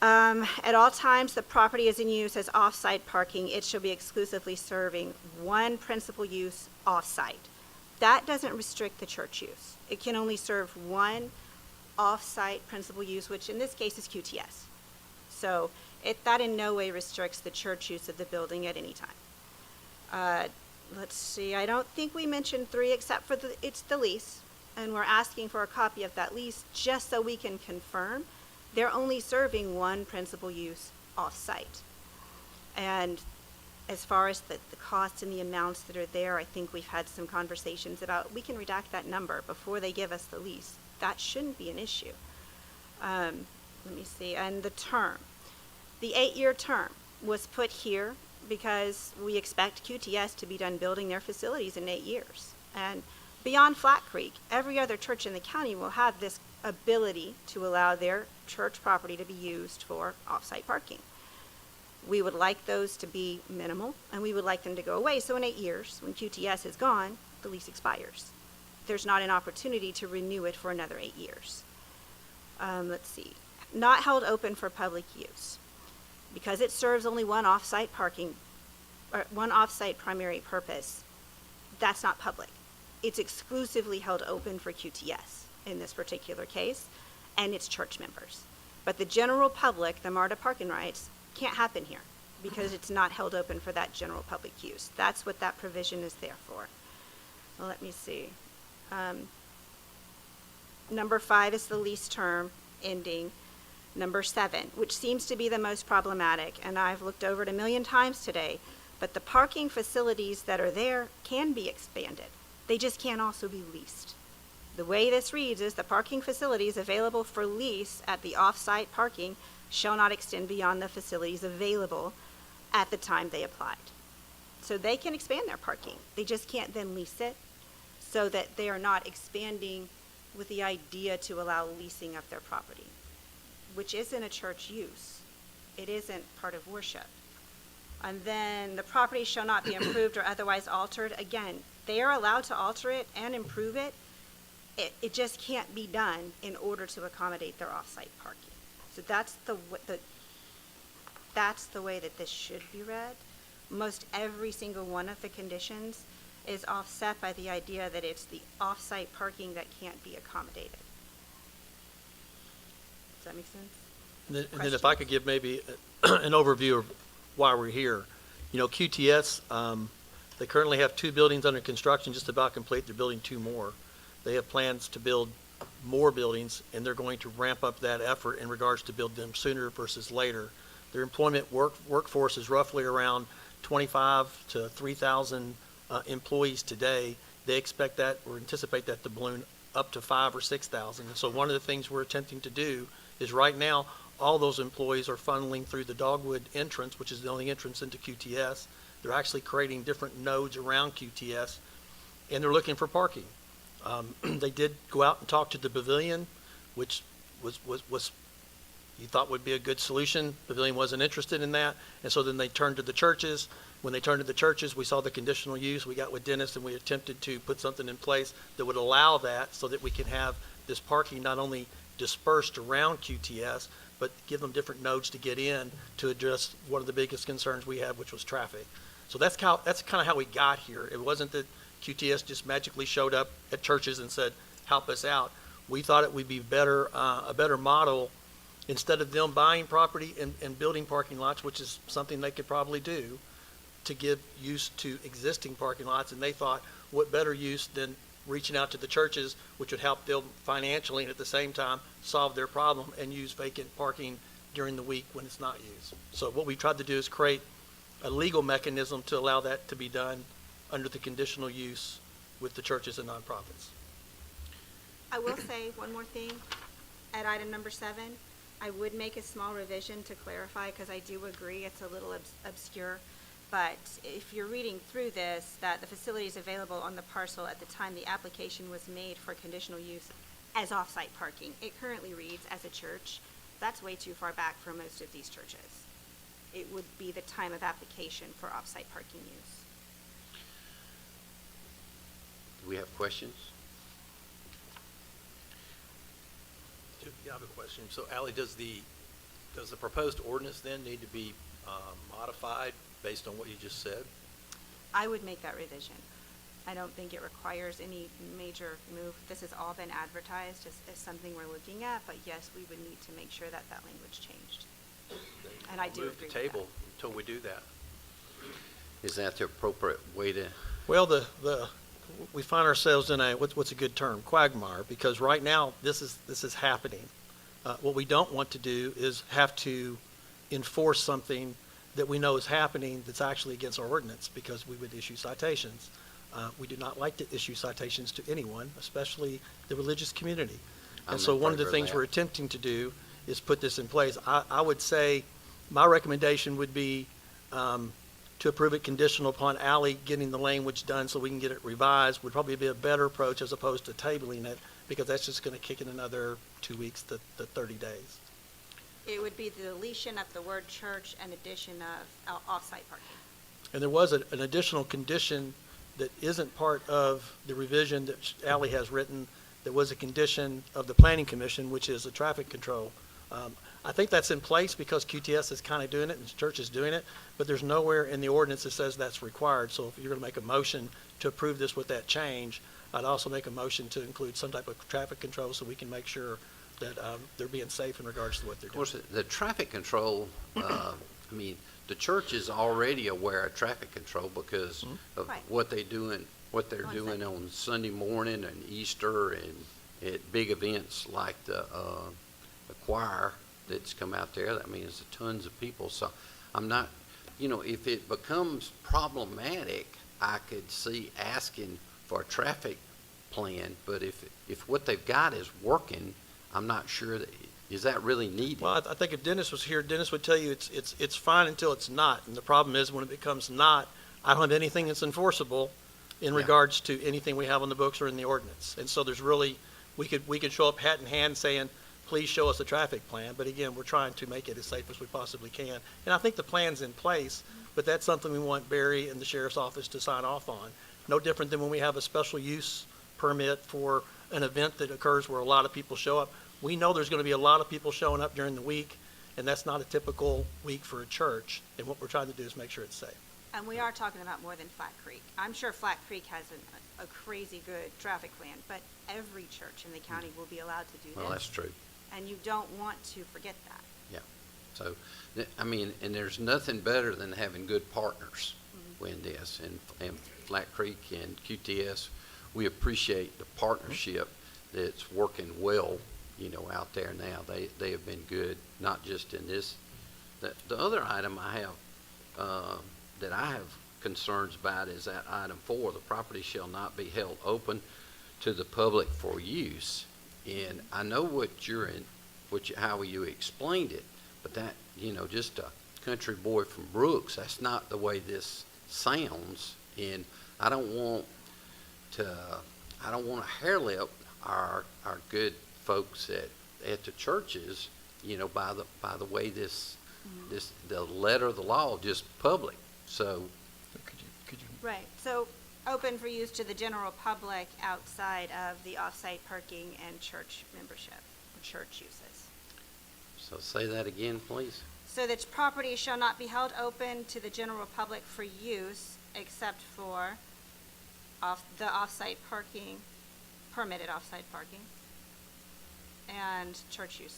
At all times, the property is in use as off-site parking. It shall be exclusively serving one principal use off-site. That doesn't restrict the church use. It can only serve one off-site principal use, which in this case is QTS. So that in no way restricts the church use of the building at any time. Let's see, I don't think we mentioned 3 except for it's the lease, and we're asking for a copy of that lease just so we can confirm they're only serving one principal use off-site. And as far as the costs and the amounts that are there, I think we've had some conversations about, we can redact that number before they give us the lease. That shouldn't be an issue. Let me see, and the term. The 8-year term was put here because we expect QTS to be done building their facilities in 8 years. And beyond Flat Creek, every other church in the county will have this ability to allow their church property to be used for off-site parking. We would like those to be minimal, and we would like them to go away. So in 8 years, when QTS is gone, the lease expires. There's not an opportunity to renew it for another 8 years. Let's see. Not held open for public use. Because it serves only one off-site parking, or one off-site primary purpose, that's not public. It's exclusively held open for QTS in this particular case, and its church members. But the general public, the MARTA parking rights, can't happen here. because it's not held open for that general public use. That's what that provision is there for. Well, let me see. Number 5 is the lease term ending. Number 7, which seems to be the most problematic, and I've looked over it a million times today, but the parking facilities that are there can be expanded. They just can't also be leased. The way this reads is the parking facilities available for lease at the off-site parking shall not extend beyond the facilities available at the time they applied. So they can expand their parking. They just can't then lease it, so that they are not expanding with the idea to allow leasing of their property, which isn't a church use. It isn't part of worship. And then the property shall not be improved or otherwise altered. Again, they are allowed to alter it and improve it. It just can't be done in order to accommodate their off-site parking. So that's the way that this should be read. Most every single one of the conditions is offset by the idea that it's the off-site parking that can't be accommodated. Does that make sense? And then if I could give maybe an overview of why we're here. You know, QTS, they currently have 2 buildings under construction, just about complete. They're building 2 more. They have plans to build more buildings, and they're going to ramp up that effort in regards to build them sooner versus later. Their employment workforce is roughly around 25 to 3,000 employees today. They expect that or anticipate that to balloon up to 5,000 or 6,000. And so one of the things we're attempting to do is right now, all those employees are funneling through the Dogwood entrance, which is the only entrance into QTS. They're actually creating different nodes around QTS, and they're looking for parking. They did go out and talk to the Pavilion, which was you thought would be a good solution. Pavilion wasn't interested in that, and so then they turned to the churches. When they turned to the churches, we saw the conditional use. We got with Dennis, and we attempted to put something in place that would allow that so that we can have this parking not only dispersed around QTS, but give them different nodes to get in to address one of the biggest concerns we had, which was traffic. So that's kind of how we got here. It wasn't that QTS just magically showed up at churches and said, help us out. We thought it would be a better model, instead of them buying property and building parking lots, which is something they could probably do, to give use to existing parking lots. And they thought, what better use than reaching out to the churches, which would help them financially and at the same time solve their problem and use vacant parking during the week when it's not used. So what we tried to do is create a legal mechanism to allow that to be done under the conditional use with the churches and nonprofits. I will say one more thing. At item number 7, I would make a small revision to clarify, because I do agree it's a little obscure. But if you're reading through this, that the facility is available on the parcel at the time the application was made for conditional use as off-site parking. It currently reads as a church. That's way too far back for most of these churches. It would be the time of application for off-site parking use. Do we have questions? Yeah, I have a question. So Ally, does the proposed ordinance then need to be modified based on what you just said? I would make that revision. I don't think it requires any major move. This has all been advertised as something we're looking at, but yes, we would need to make sure that language changed. And I do Move agree the with that. table until we do that. Is that the appropriate way to? Well, we find ourselves in what's a good term, quagmire, because right now this is happening. What we don't want to do is have to enforce something that we know is happening that's actually against our ordinance, because we would issue citations. We do not like to issue citations to anyone, especially the religious community. And so one of the things we're attempting to do is put this in place. I would say my recommendation would be to approve it conditional upon Ally getting the language done so we can get it revised. Would probably be a better approach as opposed to tabling it, because that's just going to kick in another 2 weeks to 30 days. It would be the deletion of the word church and addition of off-site parking. And there was an additional condition that isn't part of the revision that Ally has written. There was a condition of the Planning Commission, which is a traffic control. I think that's in place because QTS is kind of doing it and the church is doing it, but there's nowhere in the ordinance that says that's required. So if you're going to make a motion to approve this with that change, I'd also make a motion to include some type of traffic control so we can make sure that they're being safe in regards to what they're doing. Of course, the traffic control I mean, the church is already aware of traffic control because of Right. what they're doing on Sunday morning and Easter and at big events like the choir that's come out there. That means tons of people. So I'm not, if it becomes problematic, I could see asking for a traffic plan. But if what they've got is working, I'm not sure is that really needed? Well, I think if Dennis was here, Dennis would tell you it's fine until it's not. And the problem is when it becomes not, I don't have anything that's enforceable in Yeah. regards to anything we have on the books or in the ordinance. And so there's really, we could show up hat in hand saying, please show us a traffic plan. But again, we're trying to make it as safe as we possibly can. And I think the plan's in place, but that's something we want Barry and the sheriff's office to sign off on. No different than when we have a special use permit for an event that occurs where a lot of people show up. We know there's going to be a lot of people showing up during the week, and that's not a typical week for a church. And what we're trying to do is make sure it's safe. And we are talking about more than Flat Creek. I'm sure Flat Creek has a crazy good traffic plan, but every church in the county will be allowed to do this. Well, that's true. And you don't want to forget that. Yeah. So, I mean, and there's nothing better than having good partners in this. And Flat Creek and QTS, we appreciate the partnership that's working well, out there now. They have been good, not just in this. The other item I have, that I have concerns about is that item 4, the property shall not be held open to the public for use. And I know how you explained it, but that, just a country boy from Brooks, that's not the way this sounds. And I don't want to hair lip our good folks at the churches, by the way the letter of the law just public. So Could you? Right. So open for use to the general public outside of the off-site parking and church membership or church uses. So say that again, please. So that property shall not be held open to the general public for use except for the off-site parking, permitted off-site parking, and church use.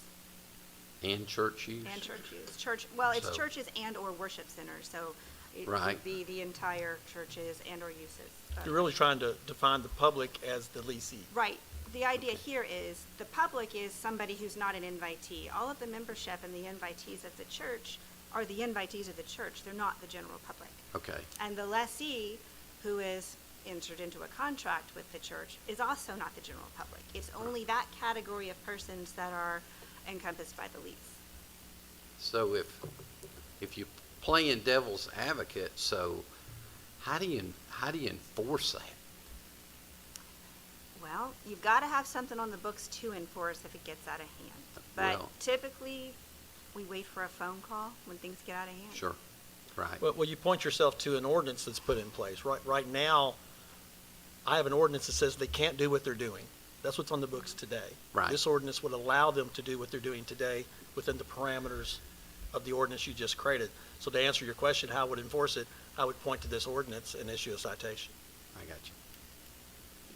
And church use? And church use. It's So- churches and/or worship centers, so it Right. would be the entire churches and/or uses. You're really trying to define the public as the leasee. Right. The idea here is the public is somebody who's not an invitee. All of the membership and the invitees of the church are the invitees of the church. They're not the general public. Okay. And the lessee, who is entered into a contract with the church, is also not the general public. It's only that category of persons that are encompassed by the lease. So if you play in devil's advocate, so how do you enforce that? Well, you've got to have something on the books to enforce if it gets out of hand. But Well- typically, we wait for a phone call when things get out of hand. Sure. Right. Well, you point yourself to an ordinance that's put in place. Right now, I have an ordinance that says they can't do what they're doing. That's what's on the books today. Right. This ordinance would allow them to do what they're doing today within the parameters of the ordinance you just created. So to answer your question, how I would enforce it, I would point to this ordinance and issue a citation. I got you.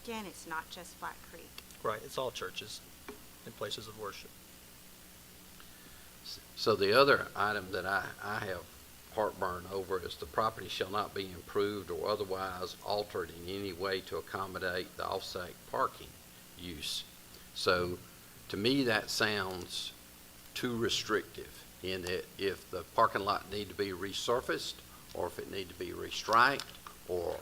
Again, it's not just Flat Creek. Right, it's all churches and places of worship. So the other item that I have heartburn over is the property shall not be improved or otherwise altered in any way to accommodate the off-site parking use. So to me, that sounds too restrictive in that if the parking lot need to be resurfaced or if it need to be restriped or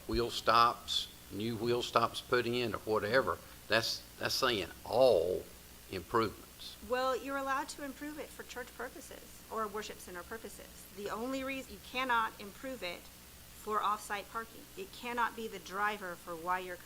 wheel stops, new wheel stops put in or whatever, that's saying all improvements. Well, you're allowed to improve it for church purposes or worship center purposes. The only reason you cannot improve it for off-site parking. It cannot be the driver for why you're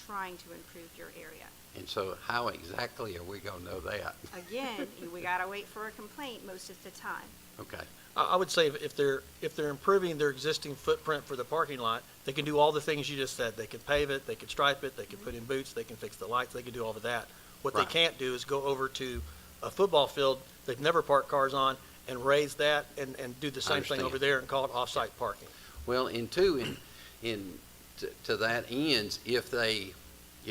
trying to improve your area. And so how exactly are we going to know that? Again, we gotta wait for a complaint most of the time. Okay. I would say if they're improving their existing footprint for the parking lot, they can do all the things you just said. They can pave it, they can stripe it, they can put in boots, they can fix the lights, they can do all of that. What they Right. can't do is go over to a football field they've never parked cars on and raise that and do the same thing understand. over there and call it off-site parking. Well, to that ends, if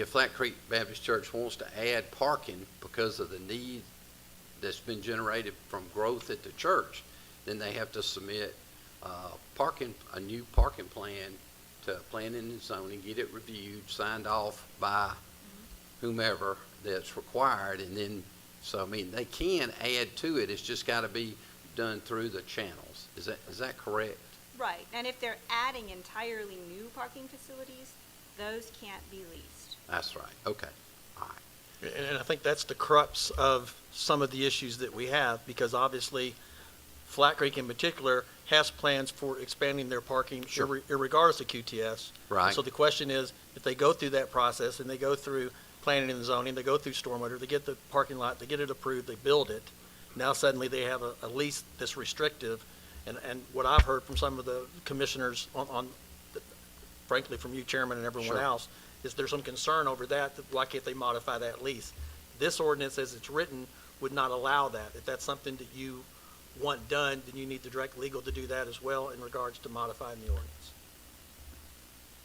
Flat Creek Baptist Church wants to add parking because of the need that's been generated from growth at the church, then they have to submit a new parking plan to planning and zoning, get it reviewed, signed off by whomever that's required, and then, so, I mean, they can add to it, it's just got to be done through the channels. Is that correct? Right, and if they're adding entirely new parking facilities, those can't be leased. That's right, okay, all right. And I think that's the crux of some of the issues that we have, because obviously Flat Creek in particular has plans for expanding their parking Sure. irregardless of QTS. Right. So the question is, if they go through that process and they go through planning and zoning, they go through stormwater, they get the parking lot, they get it approved, they build it, now suddenly they have a lease that's restrictive. And what I've heard from some of the commissioners frankly, from you, Chairman, and everyone Sure. else, is there's some concern over that why can't they modify that lease? This ordinance, as it's written, would not allow that. If that's something that you want done, then you need to direct legal to do that as well in regards to modifying the ordinance.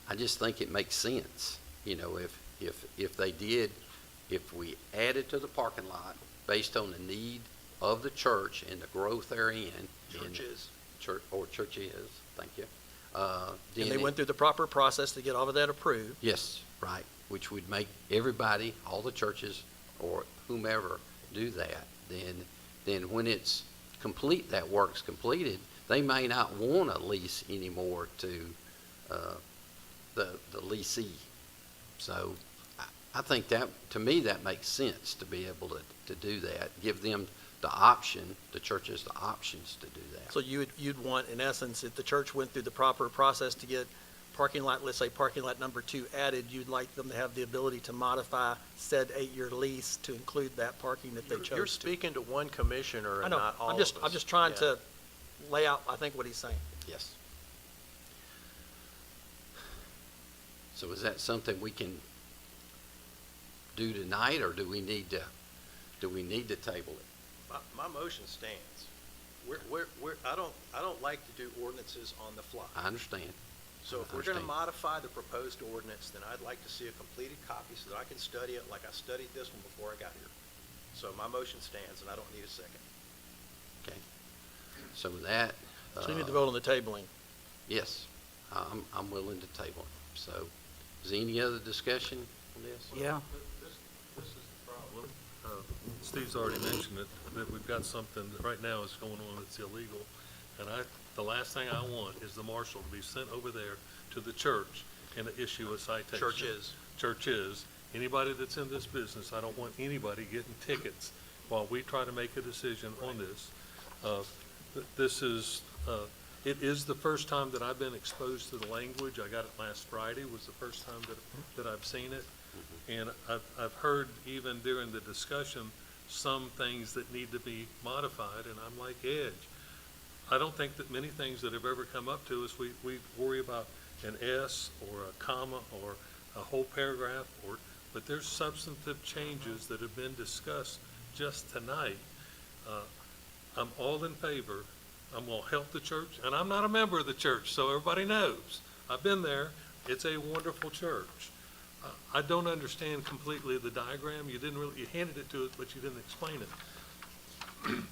I just think it makes sense, you know, if they did, if we added to the parking lot based on the need of the church and the growth therein. Churches. Church is, thank you. And then they it- went through the proper process to get all of that approved. Yes, right, which would make everybody, all the churches or whomever do that. Then when it's complete, that work's completed, they may not want to lease anymore to the leasee. So I think that, to me, that makes sense to be able to do that, give them the option, the churches the options to do that. So you'd want, in essence, if the church went through the proper process to get parking lot, let's say parking lot number 2 added, you'd like them to have the ability to modify said 8-year lease to include that parking that they chose to. You're speaking to one commissioner I and know, not all I'm of just, us. I'm just trying Yeah. to lay out, I think, what he's saying. Yes. So is that something we can do tonight, or do we need to table it? My motion stands. I don't like to do ordinances on the fly. I understand. So if I we're going to understand. modify the proposed ordinance, then I'd like to see a completed copy so that I can study it like I studied this one before I got here. So my motion stands, and I don't need a second. Okay. So that. So you need to vote on the tabling. Yes, I'm willing to table it. So, is there any other discussion on this? Yeah. This is the problem. Steve's already mentioned it, that we've got something that right now is going on that's illegal. And the last thing I want is the marshal to be sent over there to the church and to issue a citation. Churches. Anybody that's in this business, I don't want anybody getting tickets while we try to make a decision on this. It is the first time that I've been exposed to the language. I got it last Friday, was the first time that I've seen it. And I've heard even during the discussion, some things that need to be modified, and I'm like Edge. I don't think that many things that have ever come up to us, we worry about an S or a comma or a whole paragraph, but there's substantive changes that have been discussed just tonight. I'm all in favor. I'm going to help the church, and I'm not a member of the church, so everybody knows. I've been there. It's a wonderful church. I don't understand completely the diagram. You handed it to us, but you didn't explain it.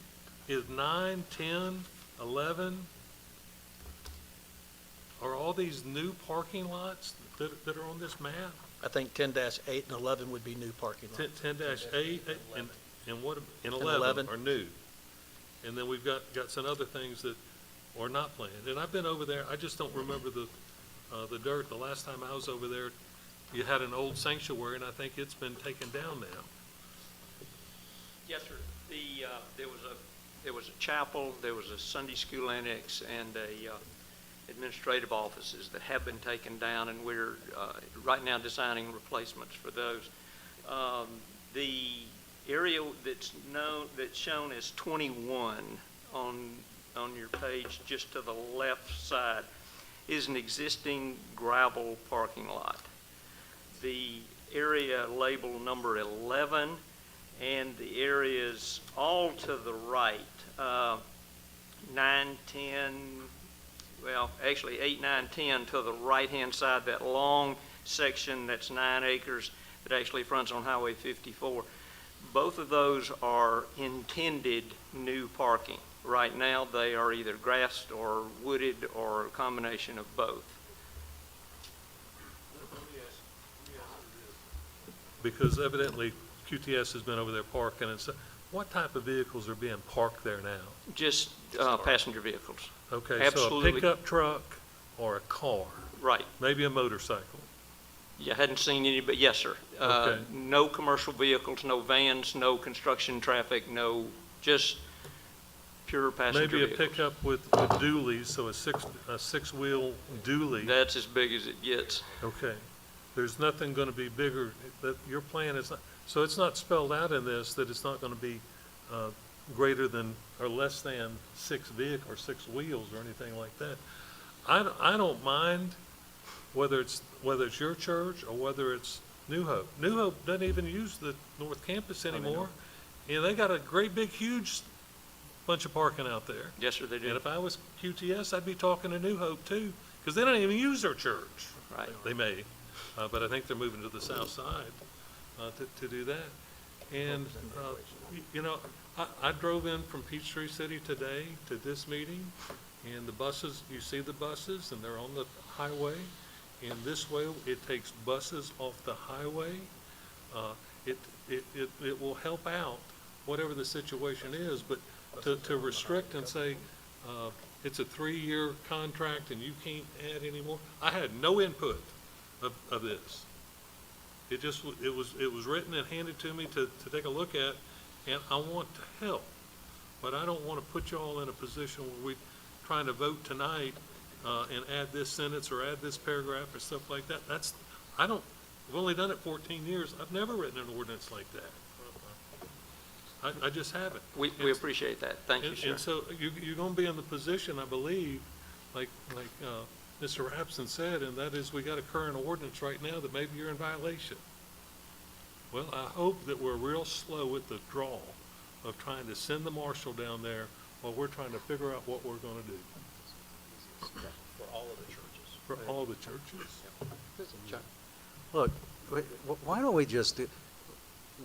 Is 9, 10, 11, are all these new parking lots that are on this map? I think 10-8 and 11 would be new parking lots. 10-8 and what, and 10, 11 are new. And then we've got some other things that are not planned. And I've been over there, I just don't remember the dirt. The last time I was over there, you had an old sanctuary, and I think it's been taken down now. Yes, sir. There was a chapel, there was a Sunday school annex, and administrative offices that have been taken down, and we're right now designing replacements for those. The area that's shown as 21 on your page, just to the left side, is an existing gravel parking lot. The area labeled number 11 and the areas all to the right, 9, 10, well, actually 8, 9, 10 to the right-hand side, that long section that's 9 acres that actually fronts on Highway 54. Both of those are intended new parking. Right now, they are either grassed or wooded or a combination of both. Because evidently QTS has been over there parking, and so, what type of vehicles are being parked there now? Just passenger vehicles. Okay, so a Absolutely. pickup truck or a car, Right. maybe a motorcycle. You hadn't seen any, but yes, sir. Okay. No commercial vehicles, no vans, no construction traffic, no, just pure passenger Maybe a vehicles. pickup with dualies, so a six-wheel dually. That's as big as it gets. Okay. There's nothing going to be bigger, that your plan is not, so it's not spelled out in this that it's not going to be greater than or less than six wheels or anything like that. I don't mind whether it's your church or whether it's New Hope. New Hope doesn't even use the North Campus anymore. And they got a great big huge bunch of parking out there. Yes, sir, they And do. if I was QTS, I'd be talking to New Hope too, because they don't even use their church. Right. They may, but I think they're moving to the south side to do that. And, you know, I drove in from Peachtree City today to this meeting, and the buses, you see the buses, and they're on the highway. And this way, it takes buses off the highway. It will help out whatever the situation is, but to restrict and say, it's a 3-year contract and you can't add any more. I had no input of this. It was written and handed to me to take a look at, and I want to help. But I don't want to put you all in a position where we're trying to vote tonight and add this sentence or add this paragraph or stuff like that. I've only done it 14 years. I've never written an ordinance like that. I just haven't. We appreciate that. Thank you, sir. And so you're going to be in the position, I believe, like Mr. Rapson said, and that is we got a current ordinance right now that maybe you're in violation. Well, I hope that we're real slow at the draw of trying to send the marshal down there while we're trying to figure out what we're going to do. For all of the churches. For all the churches. Look, why don't we just do,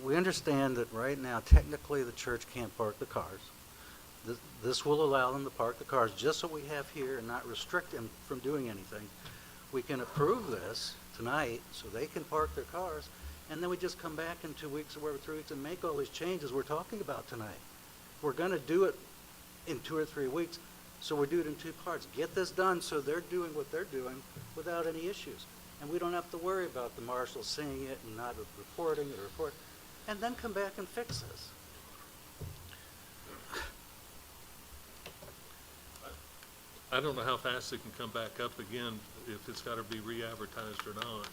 we understand that right now, technically, the church can't park the cars. This will allow them to park the cars just so we have here and not restrict them from doing anything. We can approve this tonight so they can park their cars, and then we just come back in 2 weeks or whatever, 3 weeks, and make all these changes we're talking about tonight. We're going to do it in 2 or 3 weeks, so we do it in 2 parts. Get this done so they're doing what they're doing without any issues. And we don't have to worry about the marshal seeing it and not reporting the report, and then come back and fix this. I don't know how fast it can come back up again, if it's got to be re-advertised or not,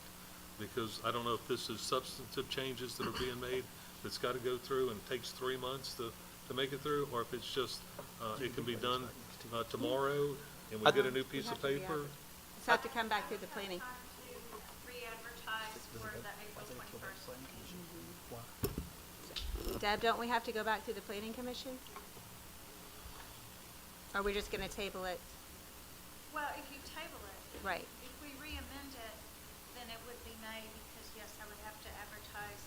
because I don't know if this is substantive changes that are being made that's got to go through and takes 3 months to make it through, or if it's just, it can be done tomorrow and we get a new piece of paper. It's have to come back through the planning. Time to re-advertise for the April 21st. Deb, don't we have to go back through the planning commission? Or are we just going to table it? Well, if you table it. Right. If we re-amend it, then it would be May, because yes, I would have to advertise.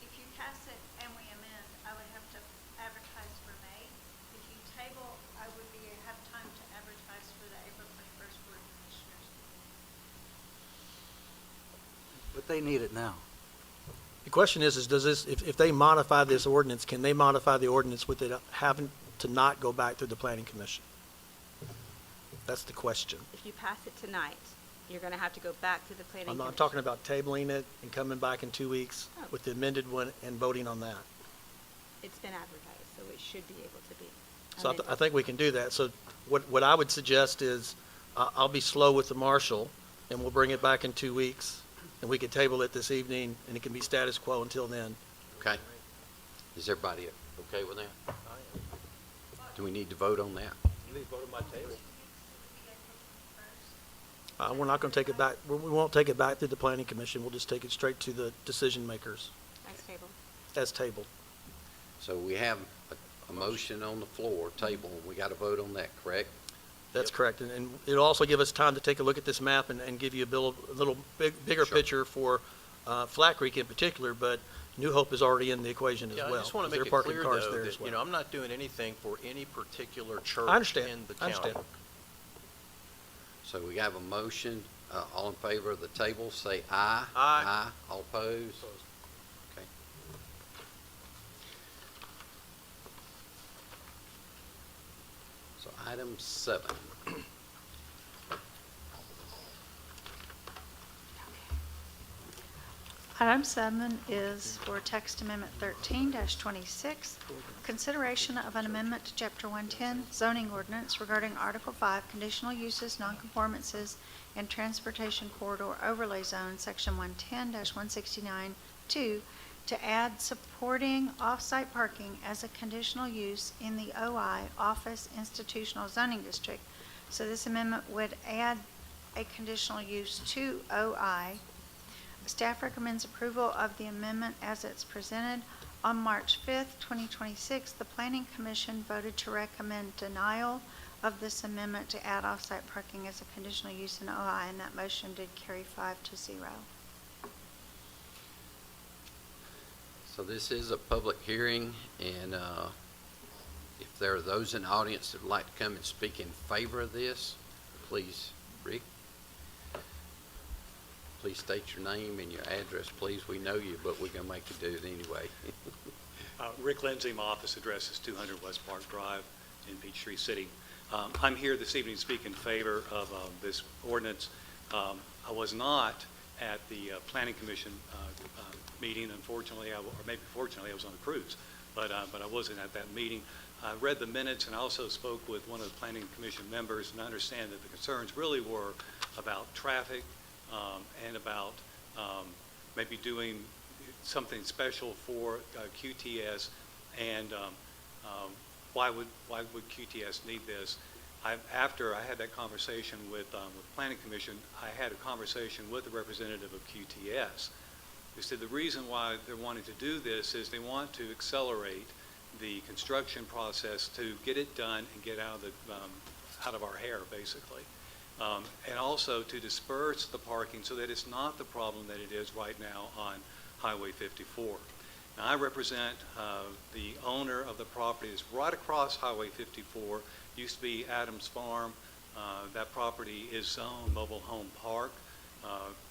If you pass it and we amend, I would have to advertise for May. If you table, I would have time to advertise for the April 21st Board of Commissioners. But they need it now. The question is does this, if they modify this ordinance, can they modify the ordinance with it having to not go back to the planning commission? That's the question. If you pass it tonight, you're going to have to go back to the planning I'm commission. not talking about tabling it and coming back in 2 weeks Oh. with the amended one and voting on that. It's been advertised, so it should be able to be. So amended. I think we can do that. So what I would suggest is I'll be slow with the marshal and we'll bring it back in 2 weeks and we could table it this evening and it can be status quo until then. Okay? Is everybody okay with that? Do we need to vote on that? You need to vote on my table. We're not going to take it back. We won't take it back to the planning commission. We'll just take it straight to the decision makers Next table. as tabled. So we have a motion on the floor, table, and we got to vote on that, correct? That's correct. And it'll also give us time to take a look at this map and give you a little bigger Sure. picture for Flat Creek in particular. But New Hope is already in the equation as Yeah, well. I just want to 'cause make they're it parking clear, cars though, there as that, well. I'm not doing anything for any particular church I understand. in the I county. understand. So we have a motion. All in favor of the table, say aye. Aye. All opposed? Okay. So item 7. Item 7 is for text amendment 13-26, consideration of an amendment to Chapter 110 zoning ordinance regarding Article 5 conditional uses, nonconformances, and transportation corridor overlay zone, Section 110-169-2, to add supporting off-site parking as a conditional use in the OI Office Institutional Zoning District. So this amendment would add a conditional use to OI. Staff recommends approval of the amendment as it's presented. On March 5th, 2026, the Planning Commission voted to recommend denial of this amendment to add off-site parking as a conditional use in OI, and that motion did carry 5-0. So this is a public hearing, and if there are those in the audience that would like to come and speak in favor of this, please, Rick. Please state your name and your address, please. We know you, but we're going to make you do it anyway. Rick Lindsay, my office address is 200 West Park Drive in Peachtree City. I'm here this evening to speak in favor of this ordinance. I was not at the Planning Commission meeting, unfortunately, or maybe fortunately, I was on a cruise, but I wasn't at that meeting. I read the minutes and I also spoke with one of the Planning Commission members, and I understand that the concerns really were about traffic, and about maybe doing something special for QTS, and why would QTS need this? After I had that conversation with the Planning Commission, I had a conversation with a representative of QTS. They said the reason why they're wanting to do this is they want to accelerate the construction process to get it done and get out of our hair, basically. And also to disperse the parking so that it's not the problem that it is right now on Highway 54. Now, I represent the owner of the property that's right across Highway 54. Used to be Adams Farm. That property is zoned mobile home park.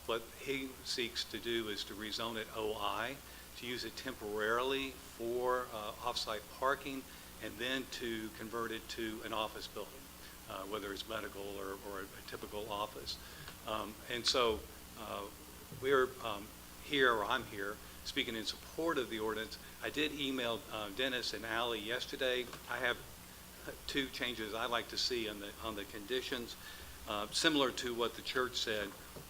What he seeks to do is to rezone it OI, to use it temporarily for off-site parking, and then to convert it to an office building. Whether it's medical or a typical office. And so we're here, or I'm here, speaking in support of the ordinance. I did email Dennis and Allie yesterday. I have 2 changes I'd like to see on the conditions. Similar to what the church said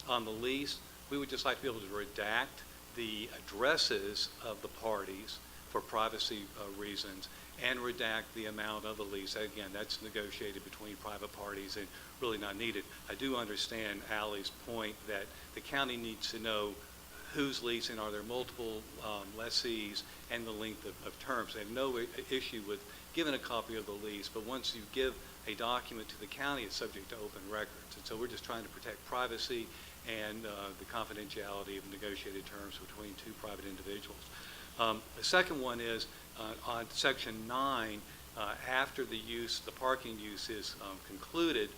on the lease, we would just like to be able to redact the addresses of the parties for privacy reasons, and redact the amount of the lease. Again, that's negotiated between private parties and really not needed. I do understand Allie's point that the county needs to know who's leasing, are there multiple lessees, and the length of terms. They have no issue with giving a copy of the lease, but once you give a document to the county, it's subject to open records. And so we're just trying to protect privacy and the confidentiality of negotiated terms between 2 private individuals. The second one is on Section 9, after the parking use is concluded,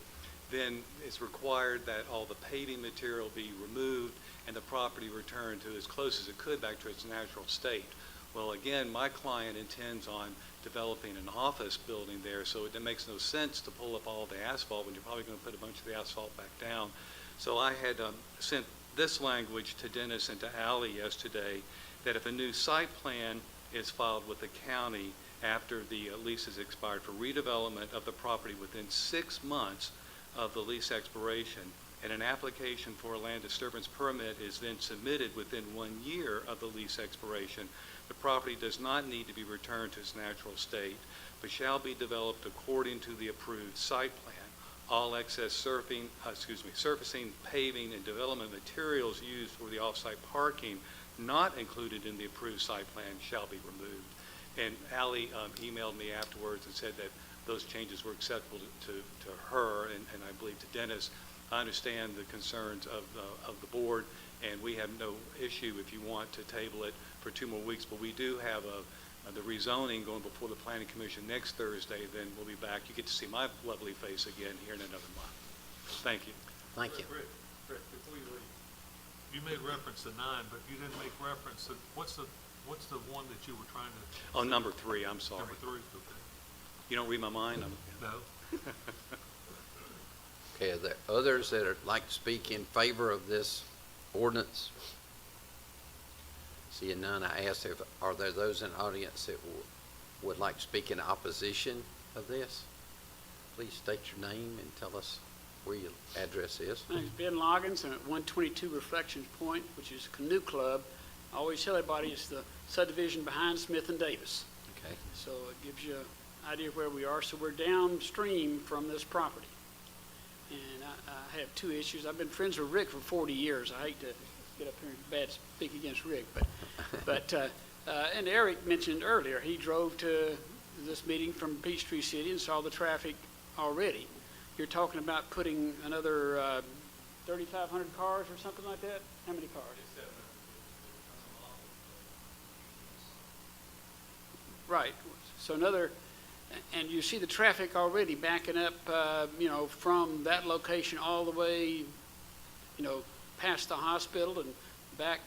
then it's required that all the paving material be removed and the property returned to as close as it could back to its natural state. Well, again, my client intends on developing an office building there, so it makes no sense to pull up all the asphalt when you're probably going to put a bunch of the asphalt back down. So I had sent this language to Dennis and to Allie yesterday, that if a new site plan is filed with the county after the lease is expired for redevelopment of the property within 6 months of the lease expiration, and an application for a land disturbance permit is then submitted within 1 year of the lease expiration, the property does not need to be returned to its natural state, but shall be developed according to the approved site plan. All excess surfacing, paving, and development materials used for the off-site parking not included in the approved site plan shall be removed. And Allie emailed me afterwards and said that those changes were acceptable to her and I believe to Dennis. I understand the concerns of the board, and we have no issue if you want to table it for 2 more weeks, but we do have the rezoning going before the Planning Commission next Thursday, then we'll be back. You get to see my lovely face again here in another month. Thank you. Thank you. Rick, before you leave, you made reference to 9, but you didn't make reference to, what's the one that you were trying to? Oh, number 3, I'm sorry. Number 3, okay. You don't read my mind? No. Okay, are there others that would like to speak in favor of this ordinance? Seeing none, I ask if, are there those in the audience that would like to speak in opposition of this? Please state your name and tell us where your address is. My name's Ben Loggins. I'm at 122 Reflections Point, which is a canoe club. I always tell everybody it's the subdivision behind Smith and Davis. Okay. So it gives you an idea of where we are. So we're downstream from this property. And I have 2 issues. I've been friends with Rick for 40 years. I hate to get up here and bad speak against Rick, but and Eric mentioned earlier, he drove to this meeting from Peachtree City and saw the traffic already. You're talking about putting another 3,500 cars or something like that? How many cars? Right. So another, and you see the traffic already backing up, from that location all the way, past the hospital and back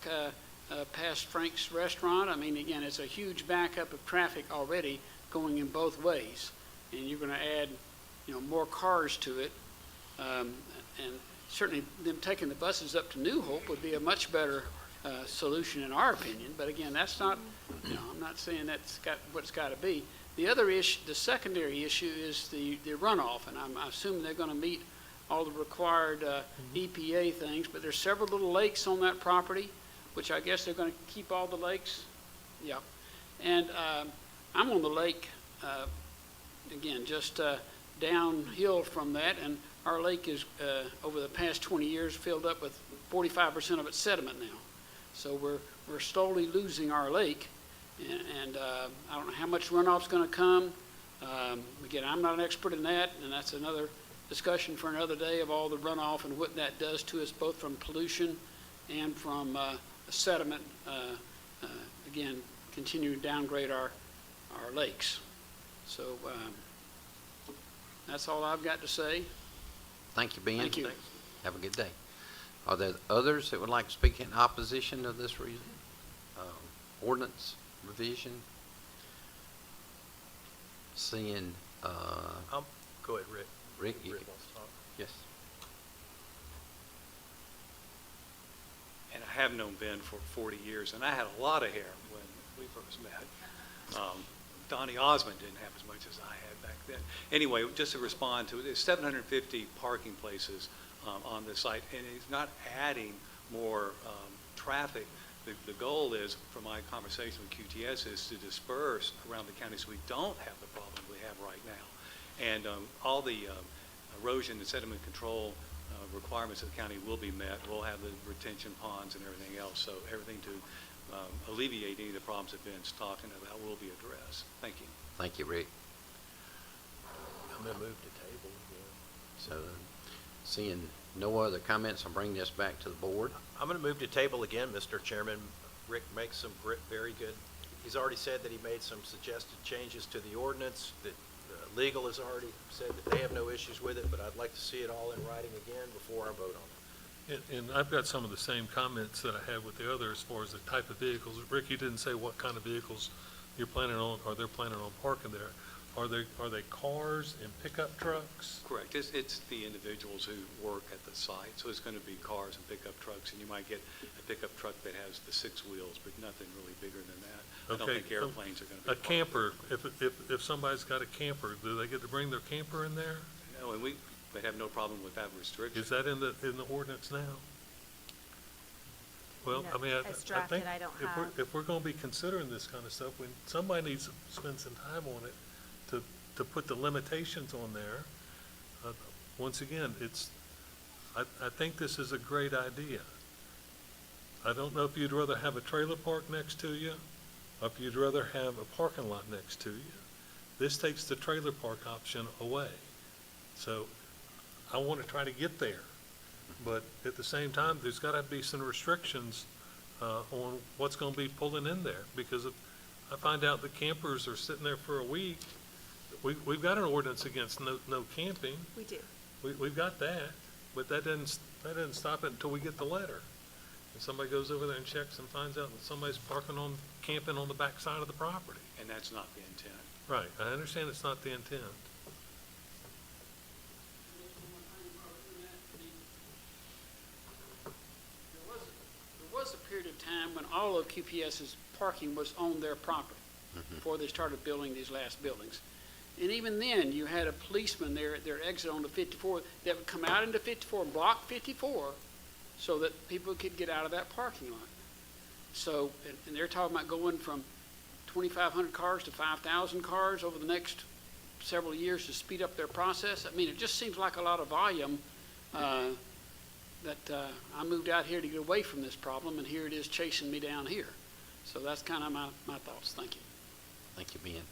past Frank's Restaurant. I mean, again, it's a huge backup of traffic already going in both ways. And you're going to add, more cars to it. And certainly them taking the buses up to New Hope would be a much better solution in our opinion. But again, that's not, I'm not saying that's what it's got to be. The other issue, the secondary issue is the runoff. And I'm assuming they're going to meet all the required EPA things, but there's several little lakes on that property, which I guess they're going to keep all the lakes. Yeah. And I'm on the lake, again, just downhill from that, and our lake is, over the past 20 years, filled up with 45% of its sediment now. So we're slowly losing our lake, and I don't know how much runoff's going to come. Again, I'm not an expert in that, and that's another discussion for another day of all the runoff and what that does to us, both from pollution and from sediment, again, continue to downgrade our lakes. So that's all I've got to say. Thank you, Ben. Thank you. Have a good day. Are there others that would like to speak in opposition of this ordinance revision? Seeing, Go ahead, Rick. Rick, you Rick can, wants to talk. yes. And I have known Ben for 40 years, and I had a lot of hair when we first met. Donnie Osmond didn't have as much as I had back then. Anyway, just to respond to it, there's 750 parking places on the site, and it's not adding more traffic. The goal is, from my conversation with QTS, is to disperse around the county so we don't have the problem we have right now. And all the erosion and sediment control requirements of the county will be met. We'll have the retention ponds and everything else, so everything to alleviate any of the problems that Ben's talking about will be addressed. Thank you. Thank you, Rick. I'm going to move to table again. So, seeing no other comments, I'll bring this back to the board. I'm going to move to table again, Mr. Chairman. Rick makes some very good, he's already said that he made some suggested changes to the ordinance, that legal has already said that they have no issues with it, but I'd like to see it all in writing again before I vote on it. And I've got some of the same comments that I had with the other as far as the type of vehicles. Rick, you didn't say what kind of vehicles you're planning on, or they're planning on parking there. Are they cars and pickup trucks? Correct. It's the individuals who work at the site, so it's going to be cars and pickup trucks, and you might get a pickup truck that has the 6 wheels, but nothing really bigger than that. I don't think airplanes are going to be A camper, if somebody's got a camper, do they get to bring their camper in there? No, and we have no problem with that restriction. Is that in the ordinance now? Well, No, I mean, as I drafted, think I don't have. if we're going to be considering this kind of stuff, when somebody needs to spend some time on it to put the limitations on there. Once again, I think this is a great idea. I don't know if you'd rather have a trailer park next to you, or if you'd rather have a parking lot next to you. This takes the trailer park option away. So I want to try to get there. But at the same time, there's got to be some restrictions on what's going to be pulling in there. Because if I find out the campers are sitting there for a week, we've got an ordinance against no camping. We do. We've got that, but that doesn't stop it until we get the letter. And somebody goes over there and checks and finds out that somebody's camping on the back side of the property. And that's not the intent. Right, I understand it's not the intent. There was a period of time when all of QPS's parking was on their property before they started building these last buildings. And even then, you had a policeman there at their exit onto 54 that would come out into 54, block 54, so that people could get out of that parking lot. So, and they're talking about going from 2,500 cars to 5,000 cars over the next several years to speed up their process. I mean, it just seems like a lot of volume that I moved out here to get away from this problem, and here it is chasing me down here. So that's kind of my thoughts. Thank you. Thank you, Ben.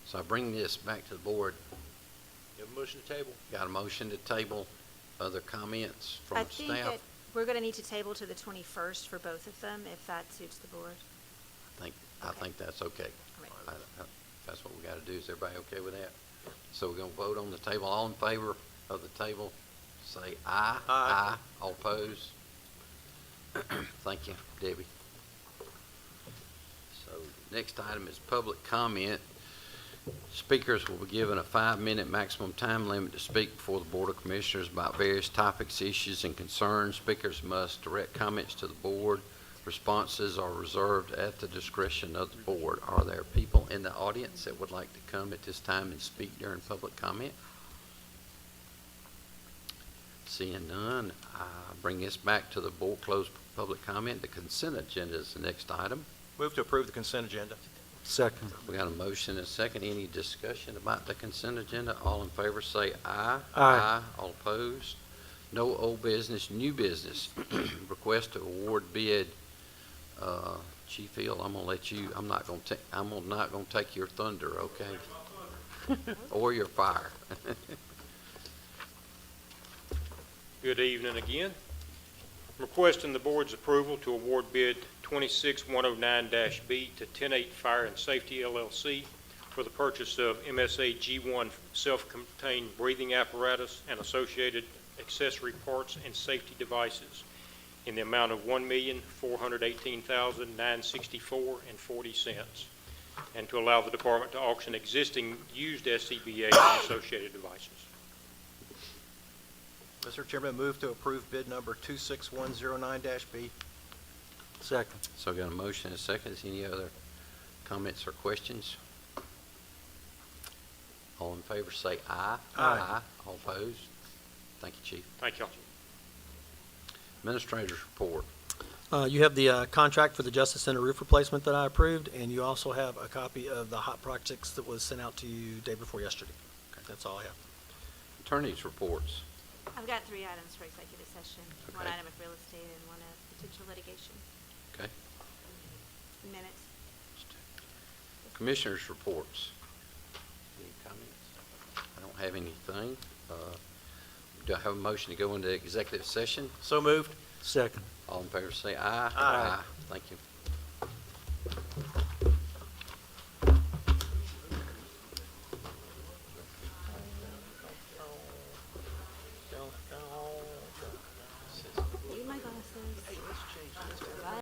So I bring this back to the board. You have a motion to table? Got a motion to table. Other comments I from think staff? that we're going to need to table to the 21st for both of them, if that suits the board. I think that's okay. Right. That's what we got to do. Is everybody okay with that? So we're going to vote on the table. All in favor of the table, say aye. Aye. All opposed? Thank you, Debbie. So next item is public comment. Speakers will be given a 5-minute maximum time limit to speak before the Board of Commissioners about various topics, issues, and concerns. Speakers must direct comments to the board. Responses are reserved at the discretion of the board. Are there people in the audience that would like to come at this time and speak during public comment? Seeing none, I bring this back to the board. Close public comment. The consent agenda is the next item. Move to approve the consent agenda. Second. We got a motion and a second. Any discussion about the consent agenda? All in favor say aye. Aye. All opposed? No old business, new business. Request to award bid. Chief Hill, I'm gonna let you, I'm not gonna take your thunder, okay? Or your fire. Good evening again. I'm requesting the board's approval to award bid 26109-B to 108 Fire and Safety LLC for the purchase of MSA G1 self-contained breathing apparatus and associated accessory parts and safety devices in the amount of $1,418,964.40, and to allow the department to auction existing used SCBA and associated devices. Mr. Chairman, move to approve bid number 26109-B. Second. So I got a motion and a second. Is any other comments or questions? All in favor say aye. Aye. All opposed? Thank you, Chief. Thank y'all. Administrator's report. You have the contract for the Justice Center roof replacement that I approved, and you also have a copy of the hot projects that was sent out to you day before yesterday. That's all I have. Attorney's reports. I've got 3 items for executive session. One Okay. item of real estate and one of potential litigation. Okay. Minutes. Commissioners' reports. Any comments? I don't have anything. Do I have a motion to go into executive session? So moved. Second. All in favor say aye. Aye. Thank you.